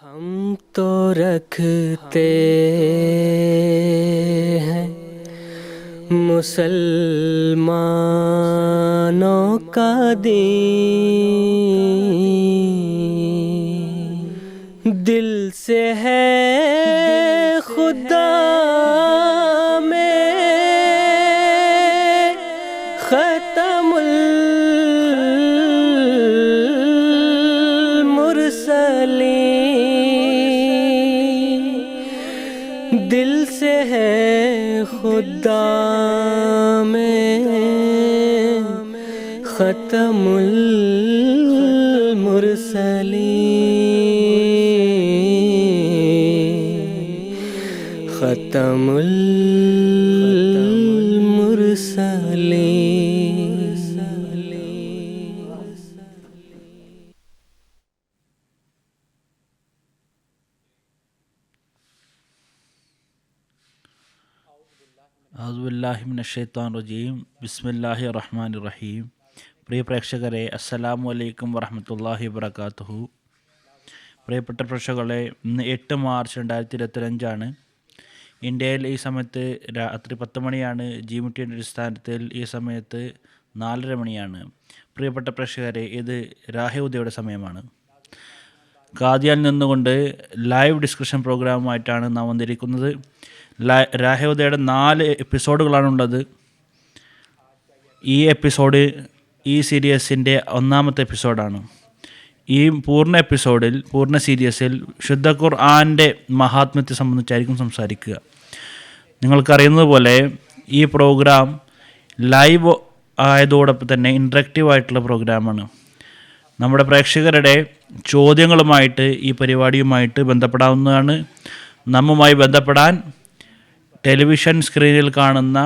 हम तो रखते हैं मुसलमानों का दीन, दिल से है खुदा में ख़त्मुल मुरसलीन, दिल से है खुदा में ख़त्मुल मुरसलीन, ख़त्मुल मुरसलीन। ഔദുബില്ലാഹിമിനശ്ശൈത്വാനിർ-റജീം. ബിസ്മില്ലാഹിർ-റഹ്മാനിർ-റഹീം. പ്രിയ പ്രേക്ഷകരെ, അസ്സലാമു അലൈക്കും വറഹ്മത്തുള്ളാഹി വബറകാതുഹു. പ്രിയപ്പെട്ട പ്രേക്ഷകരെ, ഇന്ന് 8 മാർച്ച് 2025 ഇന്ത്യയിൽ ഈ സമയത്ത് രാത്രി 10 മണിയാണ്. GMT അടിസ്ഥാനത്തിൽ ഈ സമയത്ത് 4:30 മണിയാണ്. പ്രിയപ്പെട്ട പ്രേക്ഷകരെ, ഇത് രാഹുദയുടെ സമയമാണ്. ഖാദിയാൽ നിന്നുകൊണ്ട് ലൈവ് ഡിസ്കഷൻ പ്രോഗ്രാമുമായിട്ടാണ് നാം വന്നിരിക്കുന്നത്. രാഹുദയുടെ 4 എപ്പിസോഡുകളാണുള്ളത്. ഈ എപ്പിസോഡ് ഈ സീരീസിൻ്റെ 1ാമത്തെ എപ്പിസോഡാണ്. ഈ പൂർണ്ണ സീരീസിൽ ശുദ്ധ ഖുർആൻ്റെ മഹാത്മ്യത്തെ സംബന്ധിച്ചായിരിക്കും സംസാരിക്കുക. നിങ്ങൾക്കറിയുന്നത് പോലെ ഈ പ്രോഗ്രാം ലൈവ് ആയതോടൊപ്പം തന്നെ ഇൻട്രാക്റ്റീവ് ആയിട്ടുള്ള പ്രോഗ്രാമാണ്. നമ്മുടെ പ്രേക്ഷകരുടെ ചോദ്യങ്ങളുമായിട്ട് ഈ പരിപാടിയുമായിട്ട് ബന്ധപ്പെടാവുന്നതാണ്. നമ്മുമായി ബന്ധപ്പെടാൻ ടെലിവിഷൻ സ്ക്രീനിൽ കാണുന്ന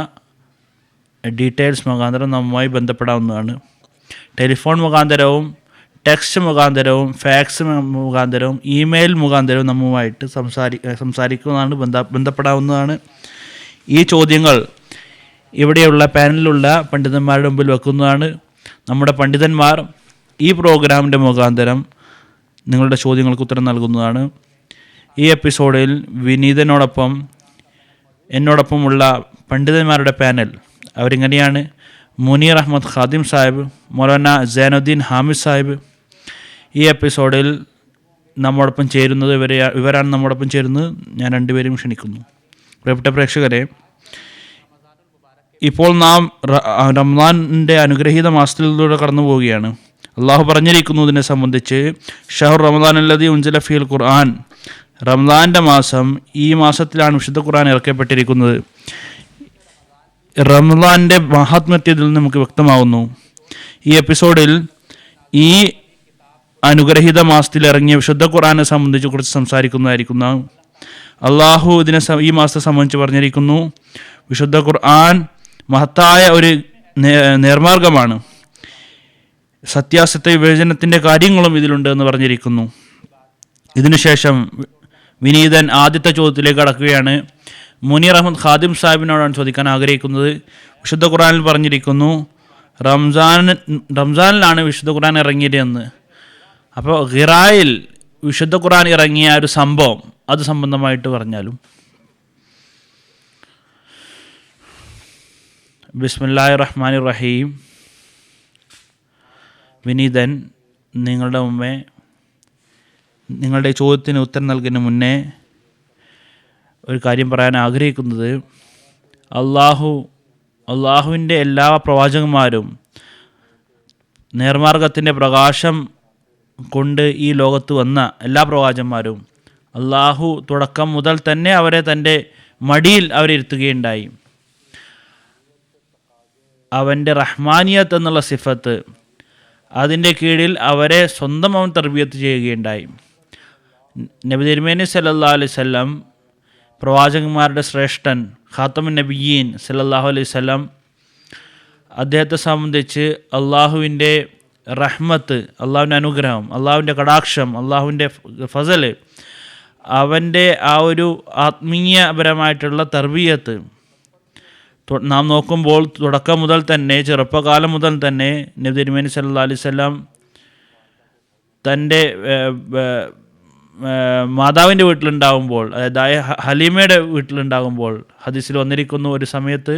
ഡീറ്റെയിൽസ് മുഖാന്തരം നമ്മുമായി ബന്ധപ്പെടാവുന്നതാണ്. ടെലിഫോൺ മുഖാന്തരവും ടെക്സ്റ്റ് മുഖാന്തരവും ഫാക്സ് മുഖാന്തരവും ഇമെയിൽ മുഖാന്തരവും നമ്മുമായിട്ട് സംസാരിക്കുന്നതാണ്, ബന്ധപ്പെടാവുന്നതാണ്. ഈ ചോദ്യങ്ങൾ ഇവിടെയുള്ള പാനലിലുള്ള പണ്ഡിതന്മാരുടെ മുമ്പിൽ വെക്കുന്നതാണ്. നമ്മുടെ പണ്ഡിതന്മാർ ഈ പ്രോഗ്രാമിൻ്റെ മുഖാന്തരം നിങ്ങളുടെ ചോദ്യങ്ങൾക്ക് ഉത്തരം നൽകുന്നതാണ്. ഈ എപ്പിസോഡിൽ വിനീതനോടൊപ്പം എന്നോടൊപ്പമുള്ള പണ്ഡിതന്മാരുടെ പാനൽ അവരിങ്ങനെയാണ്: മുനീർ അഹമ്മദ് ഖാദിം സാഹിബ്, മൗലാന സൈനുദ്ദീൻ ഹാമിദ് സാഹിബ്. ഈ എപ്പിസോഡിൽ നമ്മോടൊപ്പം ചേരുന്നത് ഇവരാണ് നമ്മോടൊപ്പം ചേരുന്നത്. ഞാൻ രണ്ടുപേരും ക്ഷണിക്കുന്നു. പ്രിയപ്പെട്ട പ്രേക്ഷകരെ, ഇപ്പോൾ നാം റമദാനിൻ്റെ അനുഗ്രഹീത മാസത്തിലൂടെ കടന്നു പോവുകയാണ്. അള്ളാഹു പറഞ്ഞിരിക്കുന്നു ഇതിനെ സംബന്ധിച്ച്: ഷഹ്റു റമദാൻ അല്ലദീ ഉൻസില ഫീഹിൽ ഖുർആൻ. റമദാൻ്റെ മാസം, ഈ മാസത്തിലാണ് വിശുദ്ധ ഖുർആൻ ഇറക്കപ്പെട്ടിരിക്കുന്നത്. റമദാൻ്റെ മഹാത്മ്യത്തിൽ നമുക്ക് വ്യക്തമാവുന്നു. ഈ എപ്പിസോഡിൽ ഈ അനുഗ്രഹീത മാസത്തിൽ ഇറങ്ങിയ വിശുദ്ധ ഖുർആനെ സംബന്ധിച്ച് കുറച്ച് സംസാരിക്കുന്നതായിരിക്കുന്ന. അള്ളാഹു ഈ മാസത്തെ സംബന്ധിച്ച് പറഞ്ഞിരിക്കുന്നു: വിശുദ്ധ ഖുർആൻ മഹത്തായ ഒരു നേർമാർഗമാണ്, സത്യാസത്യ വിവേചനത്തിൻ്റെ കാര്യങ്ങളും ഇതിലുണ്ട് എന്ന് പറഞ്ഞിരിക്കുന്നു. ഇതിനുശേഷം വിനീതൻ ആദ്യത്തെ ചോദ്യത്തിലേക്ക് കടക്കുകയാണ്. മുനീർ അഹമ്മദ് ഖാദിം സാഹിബിനോടാണ് ചോദിക്കാൻ ആഗ്രഹിക്കുന്നത്. വിശുദ്ധ ഖുർആനിൽ പറഞ്ഞിരിക്കുന്നു റംസാനിലാണ് വിശുദ്ധ ഖുർആൻ ഇറങ്ങിയത് എന്ന്. അപ്പോൾ ഖിറായിൽ വിശുദ്ധ ഖുർആൻ ഇറങ്ങിയ ഒരു സംഭവം, അത് സംബന്ധമായിട്ട് പറഞ്ഞാലും. ബിസ്മില്ലാഹിർ-റഹ്മാനിർ-റഹീം. വിനീതൻ, നിങ്ങളുടെ മുമ്പേ നിങ്ങളുടെ ചോദ്യത്തിന് ഉത്തരം നൽകുന്നതിന് മുന്നേ ഒരു കാര്യം പറയാൻ ആഗ്രഹിക്കുന്നത്: അള്ളാഹുവിൻ്റെ എല്ലാ പ്രവാചകന്മാരും നേർമാർഗത്തിൻ്റെ പ്രകാശം കൊണ്ട് ഈ ലോകത്ത് വന്ന എല്ലാ പ്രവാചകന്മാരും അള്ളാഹു തുടക്കം മുതൽ തന്നെ അവരെ തൻ്റെ മടിയിൽ അവരിരുത്തുകയുണ്ടായി. അവൻ്റെ റഹ്മാനിയത്ത് എന്നുള്ള സിഫത്ത്, അതിൻ്റെ കീഴിൽ അവരെ സ്വന്തം അവൻ തർബിയത്ത് ചെയ്യുകയുണ്ടായി. നബി തിരുമേനി സല്ലല്ലാഹു അലൈഹി വസല്ലം, പ്രവാചകന്മാരുടെ ശ്രേഷ്ഠൻ, ഖാത്തമുൻ നബിയീൻ സല്ലല്ലാഹു അലൈഹി വസല്ലം, അദ്ദേഹത്തെ സംബന്ധിച്ച് അള്ളാഹുവിൻ്റെ റഹ്മത്ത്, അള്ളാഹുവിൻ്റെ അനുഗ്രഹം, അള്ളാഹുവിൻ്റെ കടാക്ഷം, അള്ളാഹുവിൻ്റെ ഫസൽ, അവൻ്റെ ആ ഒരു ആത്മീയപരമായിട്ടുള്ള തർബിയത്ത് നാം നോക്കുമ്പോൾ തുടക്കം മുതൽ തന്നെ, ചെറുപ്പകാലം മുതൽ തന്നെ നബി തിരുമേനി സല്ലല്ലാഹു അലൈഹി വസല്ലം തൻ്റെ മാതാവിൻ്റെ വീട്ടിലുണ്ടാകുമ്പോൾ, അതായത് ഹലീമയുടെ വീട്ടിലുണ്ടാകുമ്പോൾ ഹദീസിൽ വന്നിരിക്കുന്ന ഒരു സമയത്ത്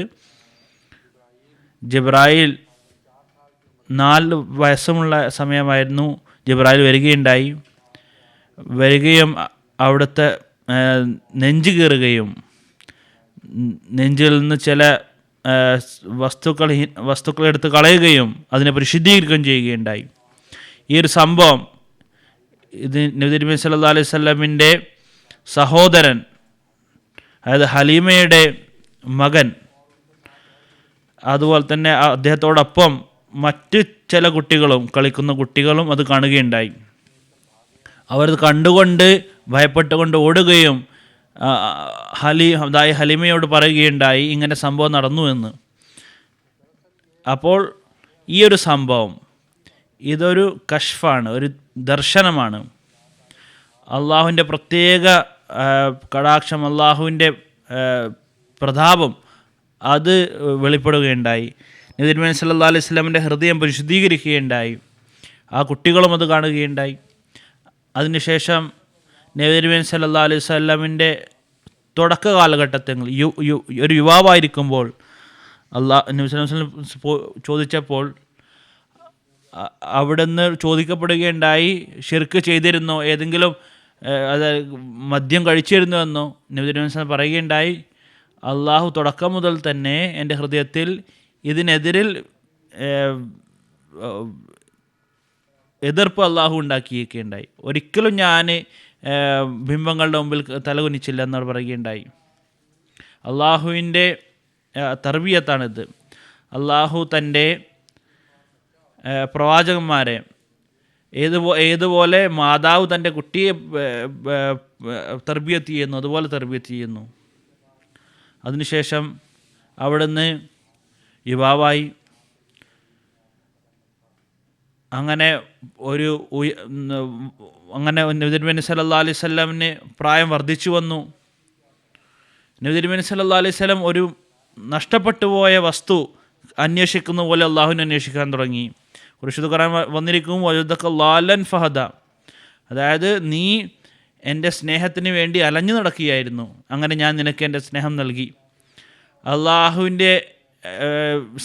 ജിബ്രായിൽ 4 വയസ്സുമുള്ള സമയമായിരുന്നു. ജിബ്രായിൽ വരികയും അവിടുത്തെ നെഞ്ച് കീറുകയും നെഞ്ചിൽ നിന്ന് ചില വസ്തുക്കൾ എടുത്ത് കളയുകയും അതിനെ പരിശുദ്ധീകരിക്കുകയും ചെയ്യുകയുണ്ടായി. ഈ ഒരു സംഭവം ഇത് നബി തിരുമേനി സല്ലല്ലാഹു അലൈഹി വസല്ലമിൻ്റെ സഹോദരൻ, അതായത് ഹലീമയുടെ മകൻ, അതുപോലെ തന്നെ അദ്ദേഹത്തോടൊപ്പം മറ്റ് ചില കുട്ടികളും കളിക്കുന്ന കുട്ടികളും അത് കാണുകയുണ്ടായി. അവരത് കണ്ടുകൊണ്ട് ഭയപ്പെട്ടുകൊണ്ട് ഓടുകയും ഹലീമയോട് പറയുകയുണ്ടായി ഇങ്ങനെ സംഭവം നടന്നു എന്ന്. അപ്പോൾ ഈ ഒരു സംഭവം ഇതൊരു കശ്ഫാണ്, ഒരു ദർശനമാണ്. അള്ളാഹുവിൻ്റെ പ്രത്യേക കടാക്ഷം, അള്ളാഹുവിൻ്റെ പ്രതാപം അത് വെളിപ്പെടുകയുണ്ടായി. നബി തിരുമേനി സല്ലല്ലാഹു അലൈഹി വസല്ലമിൻ്റെ ഹൃദയം പരിശുദ്ധീകരിക്കുകയുണ്ടായി. ആ കുട്ടികളും അത് കാണുകയുണ്ടായി. അതിനുശേഷം നബി തിരുമേനി സല്ലല്ലാഹു അലൈഹി വസല്ലമിൻ്റെ തുടക്ക കാലഘട്ടത്തിൽ ഒരു യുവാവായിരിക്കുമ്പോൾ നബി സല്ലല്ലാഹു അലൈഹി വസല്ലം ചോദിച്ചപ്പോൾ അവിടുന്ന് ചോദിക്കപ്പെടുകയുണ്ടായി, ഷിർക്ക് ചെയ്തിരുന്നോ, ഏതെങ്കിലും മദ്യം കഴിച്ചിരുന്നു എന്നോ. നബി തിരുമേനി സല്ലല്ലാഹു അലൈഹി വസല്ലം പറയുകയുണ്ടായി, അള്ളാഹു തുടക്കം മുതൽ തന്നെ എൻ്റെ ഹൃദയത്തിൽ ഇതിനെതിരിൽ എതിർപ്പ് അള്ളാഹു ഉണ്ടാക്കിയൊക്കെയുണ്ടായി. ഒരിക്കലും ഞാൻ ബിംബങ്ങളുടെ മുമ്പിൽ തലകുനിച്ചില്ല എന്നവർ പറയുകയുണ്ടായി. അള്ളാഹുവിൻ്റെ തർബിയത്താണിത്. അള്ളാഹു തൻ്റെ പ്രവാചകന്മാരെ ഏതുപോലെ മാതാവ് തൻ്റെ കുട്ടിയെ തർബിയത്ത് ചെയ്യുന്നു അതുപോലെ തർബിയത്ത് ചെയ്യുന്നു. അതിനുശേഷം അവിടുന്ന് യുവാവായി. അങ്ങനെ നബി തിരുമേനി സല്ലല്ലാഹു അലൈഹി വസല്ലമിന് പ്രായം വർദ്ധിച്ചു വന്നു. നബി തിരുമേനി സല്ലല്ലാഹു അലൈഹി വസല്ലം ഒരു നഷ്ടപ്പെട്ടു പോയ വസ്തു അന്വേഷിക്കുന്ന പോലെ അള്ളാഹുവിനെ അന്വേഷിക്കാൻ തുടങ്ങി. പരിശുദ്ധ ഖുർആൻ വന്നിരിക്കും, വജദക ളാലൻ ഫഹദ, അതായത് നീ എൻ്റെ സ്നേഹത്തിന് വേണ്ടി അലഞ്ഞു നടക്കുകയായിരുന്നു, അങ്ങനെ ഞാൻ നിനക്ക് എൻ്റെ സ്നേഹം നൽകി. അള്ളാഹുവിൻ്റെ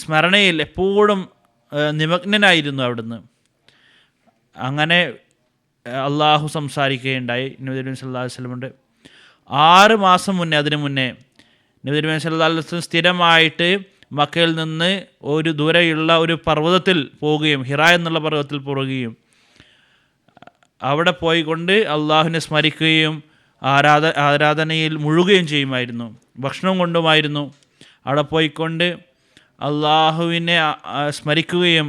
സ്മരണയിൽ എപ്പോഴും നിമഗ്നനായിരുന്നു അവിടുന്ന്. അങ്ങനെ അള്ളാഹു സംസാരിക്കുകയുണ്ടായി നബി തിരുമേനി സല്ലല്ലാഹു അലൈഹി വസല്ലമയോട്. 6 മാസം മുന്നേ, അതിനു മുന്നേ നബി തിരുമേനി സല്ലല്ലാഹു അലൈഹി വസല്ലം സ്ഥിരമായിട്ട് മക്കയിൽ നിന്ന് ഒരു ദൂരെയുള്ള ഒരു പർവ്വതത്തിൽ പോവുകയും, ഹിറ എന്നുള്ള പർവ്വതത്തിൽ പോവുകയും അവിടെ പോയിക്കൊണ്ട് അള്ളാഹുവിനെ സ്മരിക്കുകയും ആരാധനയിൽ മുഴുകുകയും ചെയ്യുമായിരുന്നു. ഭക്ഷണം കൊണ്ടുമായിരുന്നു. അവിടെ പോയിക്കൊണ്ട് അള്ളാഹുവിനെ സ്മരിക്കുകയും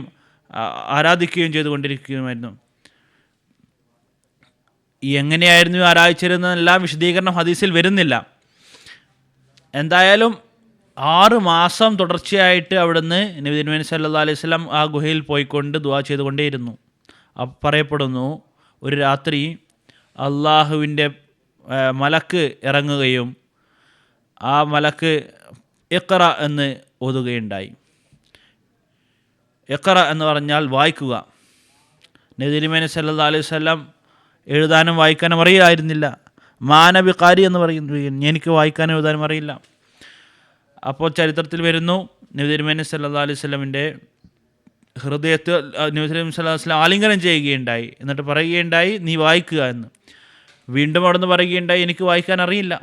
ആരാധിക്കുകയും ചെയ്തുകൊണ്ടിരിക്കുകയുമായിരുന്നു. എങ്ങനെയായിരുന്നു ആരാധിച്ചിരുന്നതെല്ലാം വിശദീകരണം ഹദീസിൽ വരുന്നില്ല. എന്തായാലും 6 മാസം തുടർച്ചയായിട്ട് അവിടുന്ന് നബി തിരുമേനി സല്ലല്ലാഹു അലൈഹി വസല്ലം ആ ഗുഹയിൽ പോയിക്കൊണ്ട് ദുആ ചെയ്തുകൊണ്ടേയിരുന്നു. പറയപ്പെടുന്നു, ഒരു രാത്രി അള്ളാഹുവിൻ്റെ മലക്ക് ഇറങ്ങുകയും ആ മലക്ക് ഇഖ്റ എന്ന് ഓതുകയുണ്ടായി. ഇഖ്റ എന്ന് പറഞ്ഞാൽ വായിക്കുക. നബി തിരുമേനി സല്ലല്ലാഹു അലൈഹി വസല്ലം എഴുതാനും വായിക്കാനും അറിയായിരുന്നില്ല. മാനബി ഖാരി എന്ന് പറയുന്നത്, എനിക്ക് വായിക്കാനും എഴുതാനും അറിയില്ല. അപ്പോൾ ചരിത്രത്തിൽ വരുന്നു, നബി തിരുമേനി സല്ലല്ലാഹു അലൈഹി വസല്ലമിൻ്റെ ഹൃദയത്തിൽ നബി തിരുമേനി സല്ലല്ലാഹു അലൈഹി വസല്ലം ആലിംഗനം ചെയ്യുകയുണ്ടായി. എന്നിട്ട് പറയുകയുണ്ടായി, നീ വായിക്കുക എന്ന്. വീണ്ടും അവിടെ നിന്ന് പറയുകയുണ്ടായി, എനിക്ക് വായിക്കാൻ അറിയില്ല.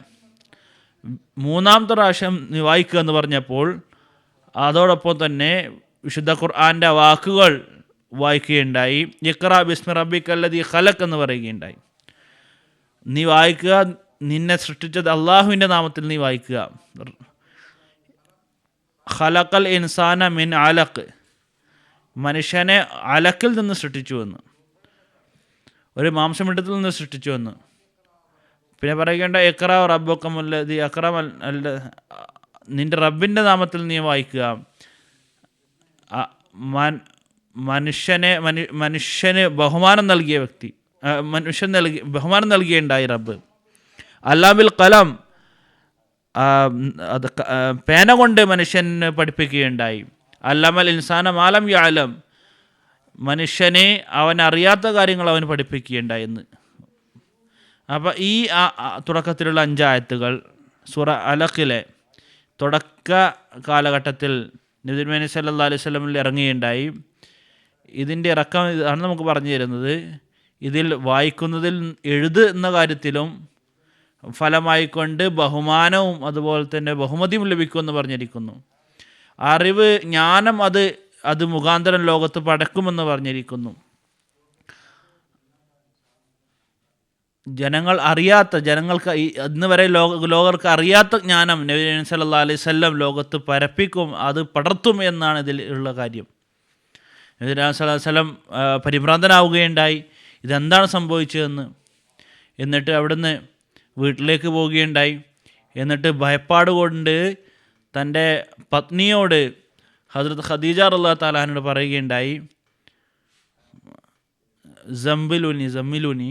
3ാമത്തെ പ്രാവശ്യം നീ വായിക്കുക എന്ന് പറഞ്ഞപ്പോൾ അതോടൊപ്പം തന്നെ വിശുദ്ധ ഖുർആൻ്റെ വാക്കുകൾ വായിക്കുകയുണ്ടായി. ഇഖ്റ ബിസ്മി റബ്ബിക്കല്ലദീ ഖലഖ് എന്ന് പറയുകയുണ്ടായി. നീ വായിക്കുക, നിന്നെ സൃഷ്ടിച്ചത് അള്ളാഹുവിൻ്റെ നാമത്തിൽ നീ വായിക്കുക. ഖലഖൽ ഇൻസാന മിൻ അലഖ്, മനുഷ്യനെ അലക്കിൽ നിന്ന് സൃഷ്ടിച്ചുവെന്ന്, ഒരു മാംസമിട്ടത്തിൽ നിന്ന് സൃഷ്ടിച്ചുവെന്ന്. പിന്നെ പറയുകയുണ്ട ഇഖ്റ റബ്ബുക്കല്ലദീ അക്റമ, നിൻ്റെ റബ്ബിൻ്റെ നാമത്തിൽ നീ വായിക്കുക. മനുഷ്യന് ബഹുമാനം നൽകിയ വ്യക്തി, ബഹുമാനം നൽകിയുണ്ടായി റബ്ബ്. അല്ലാബിൽ കലം, അത് പേന കൊണ്ട് മനുഷ്യന് പഠിപ്പിക്കുകയുണ്ടായി. അല്ലമൽ ഇൻസാന മാലം യഅലം, മനുഷ്യനെ അവൻ അറിയാത്ത കാര്യങ്ങൾ അവൻ പഠിപ്പിക്കുകയുണ്ടായി എന്ന്. അപ്പോൾ ഈ തുടക്കത്തിലുള്ള 5 ആയത്തുകൾ സൂറ അലഖിലെ തുടക്ക കാലഘട്ടത്തിൽ നബി തിരുമേനി സല്ലല്ലാഹു അലൈഹി വസല്ലമിൽ ഇറങ്ങുകയുണ്ടായി. ഇതിൻ്റെ ഇറക്കം ഇതാണ് നമുക്ക് പറഞ്ഞു തരുന്നത്. ഇതിൽ വായിക്കുന്നതിൽ എഴുതുന്ന കാര്യത്തിലും ഫലമായിക്കൊണ്ട് ബഹുമാനവും അതുപോലെ തന്നെ ബഹുമതിയും ലഭിക്കുമെന്ന് പറഞ്ഞിരിക്കുന്നു. അറിവ്, ജ്ഞാനം അത് മുഖാന്തരം ലോകത്ത് പടക്കുമെന്ന് പറഞ്ഞിരിക്കുന്നു. ജനങ്ങൾക്ക് ഇന്ന് വരെ ലോകർക്ക് അറിയാത്ത ജ്ഞാനം നബി സല്ലല്ലാഹു അലൈഹി വസല്ലം ലോകത്ത് പരപ്പിക്കും, അത് പടർത്തും എന്നാണ് ഇതിൽ ഉള്ള കാര്യം. നബി സല്ലല്ലാഹു അലൈഹി വസല്ലം പരിഭ്രാന്തനാവുകയുണ്ടായി, ഇതെന്താണ് സംഭവിച്ചതെന്ന്. എന്നിട്ട് അവിടുന്ന് വീട്ടിലേക്ക് പോവുകയുണ്ടായി. എന്നിട്ട് ഭയപ്പാട് കൊണ്ട് തൻ്റെ പത്നിയോട് ഹസ്രത്ത് ഖദീജ റളിയല്ലാഹു തആല അൻഹയോട് പറയുകയുണ്ടായി, ജമ്മിലൂനി,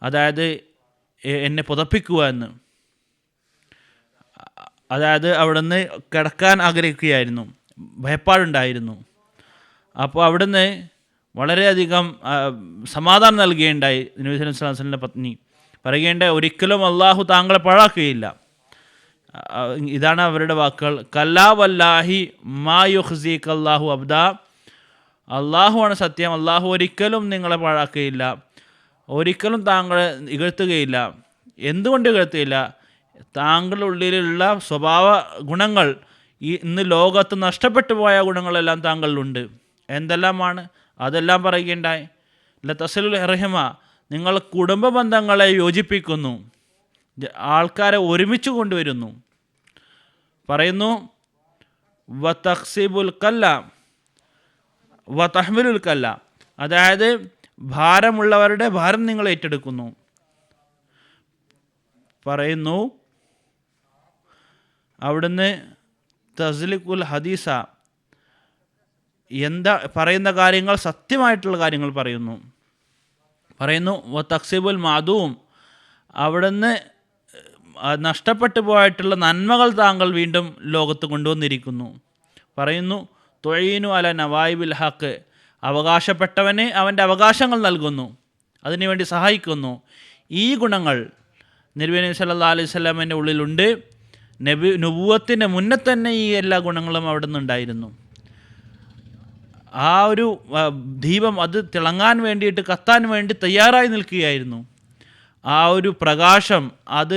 അതായത് എന്നെ പുതപ്പിക്കുക എന്ന്. അതായത് അവിടുന്ന് കിടക്കാൻ ആഗ്രഹിക്കുകയായിരുന്നു, ഭയപ്പാടുണ്ടായിരുന്നു. അപ്പോൾ അവിടുന്ന് വളരെയധികം സമാധാനം നൽകുകയുണ്ടായി. നബി സല്ലല്ലാഹു അലൈഹി വസല്ലം പത്നി പറയുകയുണ്ടായി, ഒരിക്കലും അള്ളാഹു താങ്കളെ പാഴാക്കുകയില്ല. ഇതാണ് അവരുടെ വാക്കുകൾ. കല്ലാ വല്ലാഹി മാ യുഖ്സിക അല്ലാഹു അബ്ദാ, അള്ളാഹുവാണ് സത്യം, അള്ളാഹു ഒരിക്കലും നിങ്ങളെ പാഴാക്കുകയില്ല, ഒരിക്കലും താങ്കളെ ഇകഴ്ത്തുകയില്ല. എന്തുകൊണ്ട് ഇകഴ്ത്തുകയില്ല? താങ്കളുടെ ഉള്ളിലുള്ള സ്വഭാവ ഗുണങ്ങൾ, ഇന്ന് ലോകത്ത് നഷ്ടപ്പെട്ടു പോയ ഗുണങ്ങളെല്ലാം താങ്കളിലുണ്ട്. എന്തെല്ലാമാണ്? അതെല്ലാം പറയുകയുണ്ടായി. ലതസിലുൽ റഹിമ, നിങ്ങൾ കുടുംബ ബന്ധങ്ങളെ യോജിപ്പിക്കുന്നു, ആൾക്കാരെ ഒരുമിച്ച് കൊണ്ടുവരുന്നു. പറയുന്നു വതഖ്സിബുൽ കല്ല വതഹ്മിലുൽ കല്ല, അതായത് ഭാരമുള്ളവരുടെ ഭാരം നിങ്ങൾ ഏറ്റെടുക്കുന്നു. പറയുന്നു അവിടുന്ന് തസ്ലിഖുൽ ഹദീസ, പറയുന്ന കാര്യങ്ങൾ സത്യമായിട്ടുള്ള കാര്യങ്ങൾ പറയുന്നു വതഖ്സിബുൽ മാദൂം, അവിടുന്ന് നഷ്ടപ്പെട്ടു പോയിട്ടുള്ള നന്മകൾ താങ്കൾ വീണ്ടും ലോകത്ത് കൊണ്ടുവന്നിരിക്കുന്നു. പറയുന്നു തുഈനു അല നവായിബിൽ ഹഖ്, അവകാശപ്പെട്ടവന് അവൻ്റെ അവകാശങ്ങൾ നൽകുന്നു, അതിനുവേണ്ടി സഹായിക്കുന്നു. ഈ ഗുണങ്ങൾ നബി സല്ലല്ലാഹു അലൈഹി വസല്ലമിൻ്റെ ഉള്ളിലുണ്ട്. നുബുവത്തിന് മുന്നേ തന്നെ ഈ എല്ലാ ഗുണങ്ങളും അവിടെ നിന്നുണ്ടായിരുന്നു. ആ ഒരു ദീപം അത് തിളങ്ങാൻ വേണ്ടിയിട്ട്, കത്താൻ വേണ്ടി തയ്യാറായി നിൽക്കുകയായിരുന്നു. ആ ഒരു പ്രകാശം അത്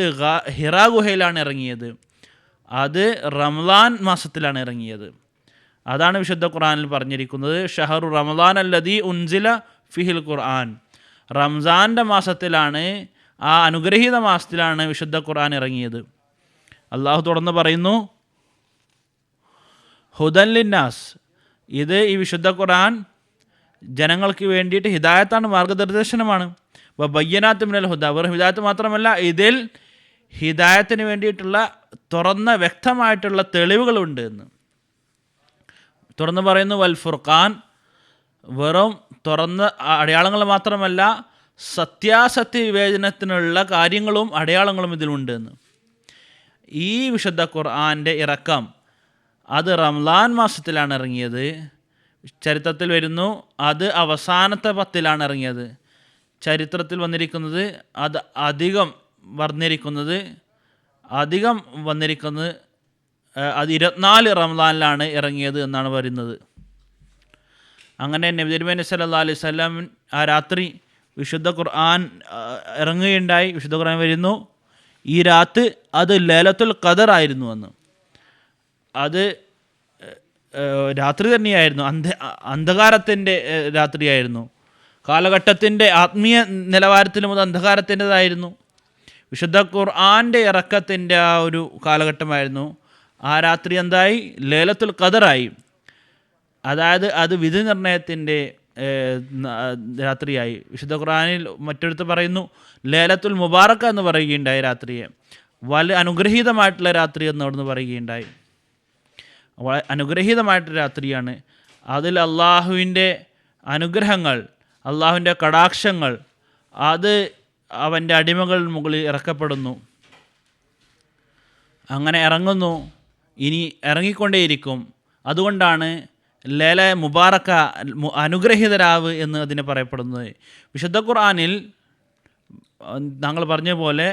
ഹിറാ ഗുഹയിലാണ് ഇറങ്ങിയത്, അത് റമളാൻ മാസത്തിലാണ് ഇറങ്ങിയത്. അതാണ് വിശുദ്ധ ഖുർആനിൽ പറഞ്ഞിരിക്കുന്നത്, ഷഹറു റമളാൻ അല്ലദീ ഉൻസില ഫിഹിൽ ഖുർആൻ, റംസാൻ്റെ മാസത്തിലാണ്, ആ അനുഗ്രഹീത മാസത്തിലാണ് വിശുദ്ധ ഖുർആൻ ഇറങ്ങിയത്. അള്ളാഹു തുടർന്ന് പറയുന്നു ഹുദൻ ലിന്നാസ്, ഇത് ഈ വിശുദ്ധ ഖുർആൻ ജനങ്ങൾക്ക് വേണ്ടിയിട്ട് ഹിദായത്താണ്, മാർഗനിർദ്ദേശനമാണ്. ബയ്യനാത്ത് മിനൽ ഹുദ, വെറും ഹിദായത്ത് മാത്രമല്ല, ഇതിൽ ഹിദായത്തിന് വേണ്ടിയിട്ടുള്ള തുറന്ന വ്യക്തമായിട്ടുള്ള തെളിവുകളുണ്ട് എന്ന് തുറന്ന് പറയുന്നു. വൽ ഫുർഖാൻ, വെറും തുറന്ന അടയാളങ്ങൾ മാത്രമല്ല, സത്യാസത്യ വിവേചനത്തിനുള്ള കാര്യങ്ങളും അടയാളങ്ങളും ഇതിലുണ്ട് എന്ന്. ഈ വിശുദ്ധ ഖുർആൻ്റെ ഇറക്കം അത് റംളാൻ മാസത്തിലാണ് ഇറങ്ങിയത്. ചരിത്രത്തിൽ വരുന്നു അത് അവസാനത്തെ 10-ലാണ് ഇറങ്ങിയത്. ചരിത്രത്തിൽ വന്നിരിക്കുന്നത് അത് അധികം വന്നിരിക്കുന്നത് അത് 24 റംളാനിലാണ് ഇറങ്ങിയത് എന്നാണ് പറയുന്നത്. അങ്ങനെ നബി തിരുമേനി സല്ലല്ലാഹു അലൈഹി വസല്ലം ആ രാത്രി വിശുദ്ധ ഖുർആൻ ഇറങ്ങുകയുണ്ടായി. വിശുദ്ധ ഖുർആൻ വരുന്നു ഈ രാത്രി അത് ലൈലത്തുൽ ഖദർ ആയിരുന്നു എന്ന്. അത് രാത്രി തന്നെയായിരുന്നു, അന്ധകാരത്തിൻ്റെ രാത്രിയായിരുന്നു. കാലഘട്ടത്തിൻ്റെ ആത്മീയ നിലവാരത്തിലും അത് അന്ധകാരത്തിൻ്റെതായിരുന്നു. വിശുദ്ധ ഖുർആൻ്റെ ഇറക്കത്തിൻ്റെ ആ ഒരു കാലഘട്ടമായിരുന്നു. ആ രാത്രി എന്തായി? ലൈലത്തുൽ ഖദറായി. അതായത് അത് വിധി നിർണയത്തിൻ്റെ രാത്രിയായി. വിശുദ്ധ ഖുർആനിൽ മറ്റൊരുത്ത് പറയുന്നു ലൈലത്തുൽ മുബാറക്ക എന്ന് പറയുകയുണ്ടായി. രാത്രിയെ വളരെ അനുഗ്രഹീതമായിട്ടുള്ള രാത്രി എന്ന് അവിടുന്ന് പറയുകയുണ്ടായി. അനുഗ്രഹീതമായിട്ടൊരു രാത്രിയാണ്. അതിൽ അള്ളാഹുവിൻ്റെ അനുഗ്രഹങ്ങൾ, അള്ളാഹുവിൻ്റെ കടാക്ഷങ്ങൾ അത് അവൻ്റെ അടിമകൾ മുകളിൽ ഇറക്കപ്പെടുന്നു. അങ്ങനെ ഇറങ്ങുന്നു, ഇനി ഇറങ്ങിക്കൊണ്ടേയിരിക്കും. അതുകൊണ്ടാണ് ലൈല മുബാറക്ക, അനുഗ്രഹീത രാവ് എന്ന് അതിനെ പറയപ്പെടുന്നത്. വിശുദ്ധ ഖുർആനിൽ താങ്കൾ പറഞ്ഞ പോലെ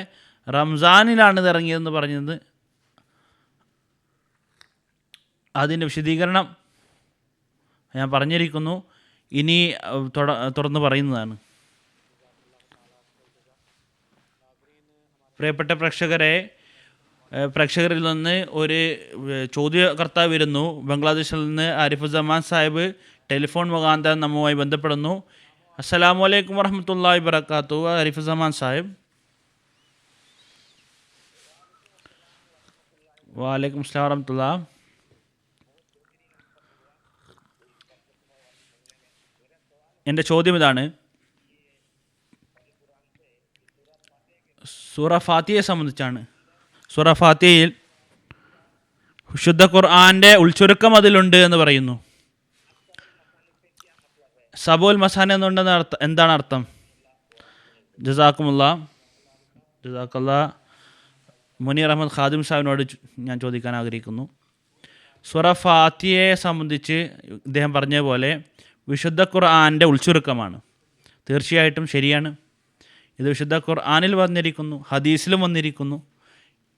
റംസാനിലാണ് ഇത് ഇറങ്ങിയതെന്ന് പറഞ്ഞത്. അതിൻ്റെ വിശദീകരണം ഞാൻ പറഞ്ഞിരിക്കുന്നു, ഇനി തുറന്ന് പറയുന്നതാണ്. പ്രിയപ്പെട്ട പ്രേക്ഷകരിൽ നിന്ന് ഒരു ചോദ്യകർത്താവ് വരുന്നു. ബംഗ്ലാദേശിൽ നിന്ന് ആരിഫുസമാൻ സാഹിബ് ടെലിഫോൺ മുഖാന്തരം നമ്മുമായി ബന്ധപ്പെടുന്നു. അസ്സലാമു അലൈക്കും വറഹ്മത്തുള്ളാഹി വബറകാതുഹു. ആരിഫുസമാൻ സാഹിബ്. വലൈക്കും അസ്സലാം വറഹ്മത്തുള്ളാഹി. എൻ്റെ ചോദ്യം ഇതാണ്. സൂറ ഫാത്തിഹയെ സംബന്ധിച്ചാണ്. സൂറ ഫാത്തിഹയിൽ വിശുദ്ധ ഖുർആൻ്റെ ഉൾച്ചുരുക്കം അതിലുണ്ട് എന്ന് പറയുന്നു. സബുൽ മസാന എന്നുണ്ടെന്ന് എന്താണ് അർത്ഥം? ജസാക്കുമുല്ലാ. മുനീർ അഹമ്മദ് ഖാദിം സാഹിബിനോട് ഞാൻ ചോദിക്കാൻ ആഗ്രഹിക്കുന്നു. സൂറ ഫാത്തിഹയെ സംബന്ധിച്ച് ഇദ്ദേഹം പറഞ്ഞ പോലെ വിശുദ്ധ ഖുർആൻ്റെ ഉൾച്ചുരുക്കമാണ്. തീർച്ചയായിട്ടും ശരിയാണ്. ഇത് വിശുദ്ധ ഖുർആനിൽ വന്നിരിക്കുന്നു, ഹദീസിലും വന്നിരിക്കുന്നു.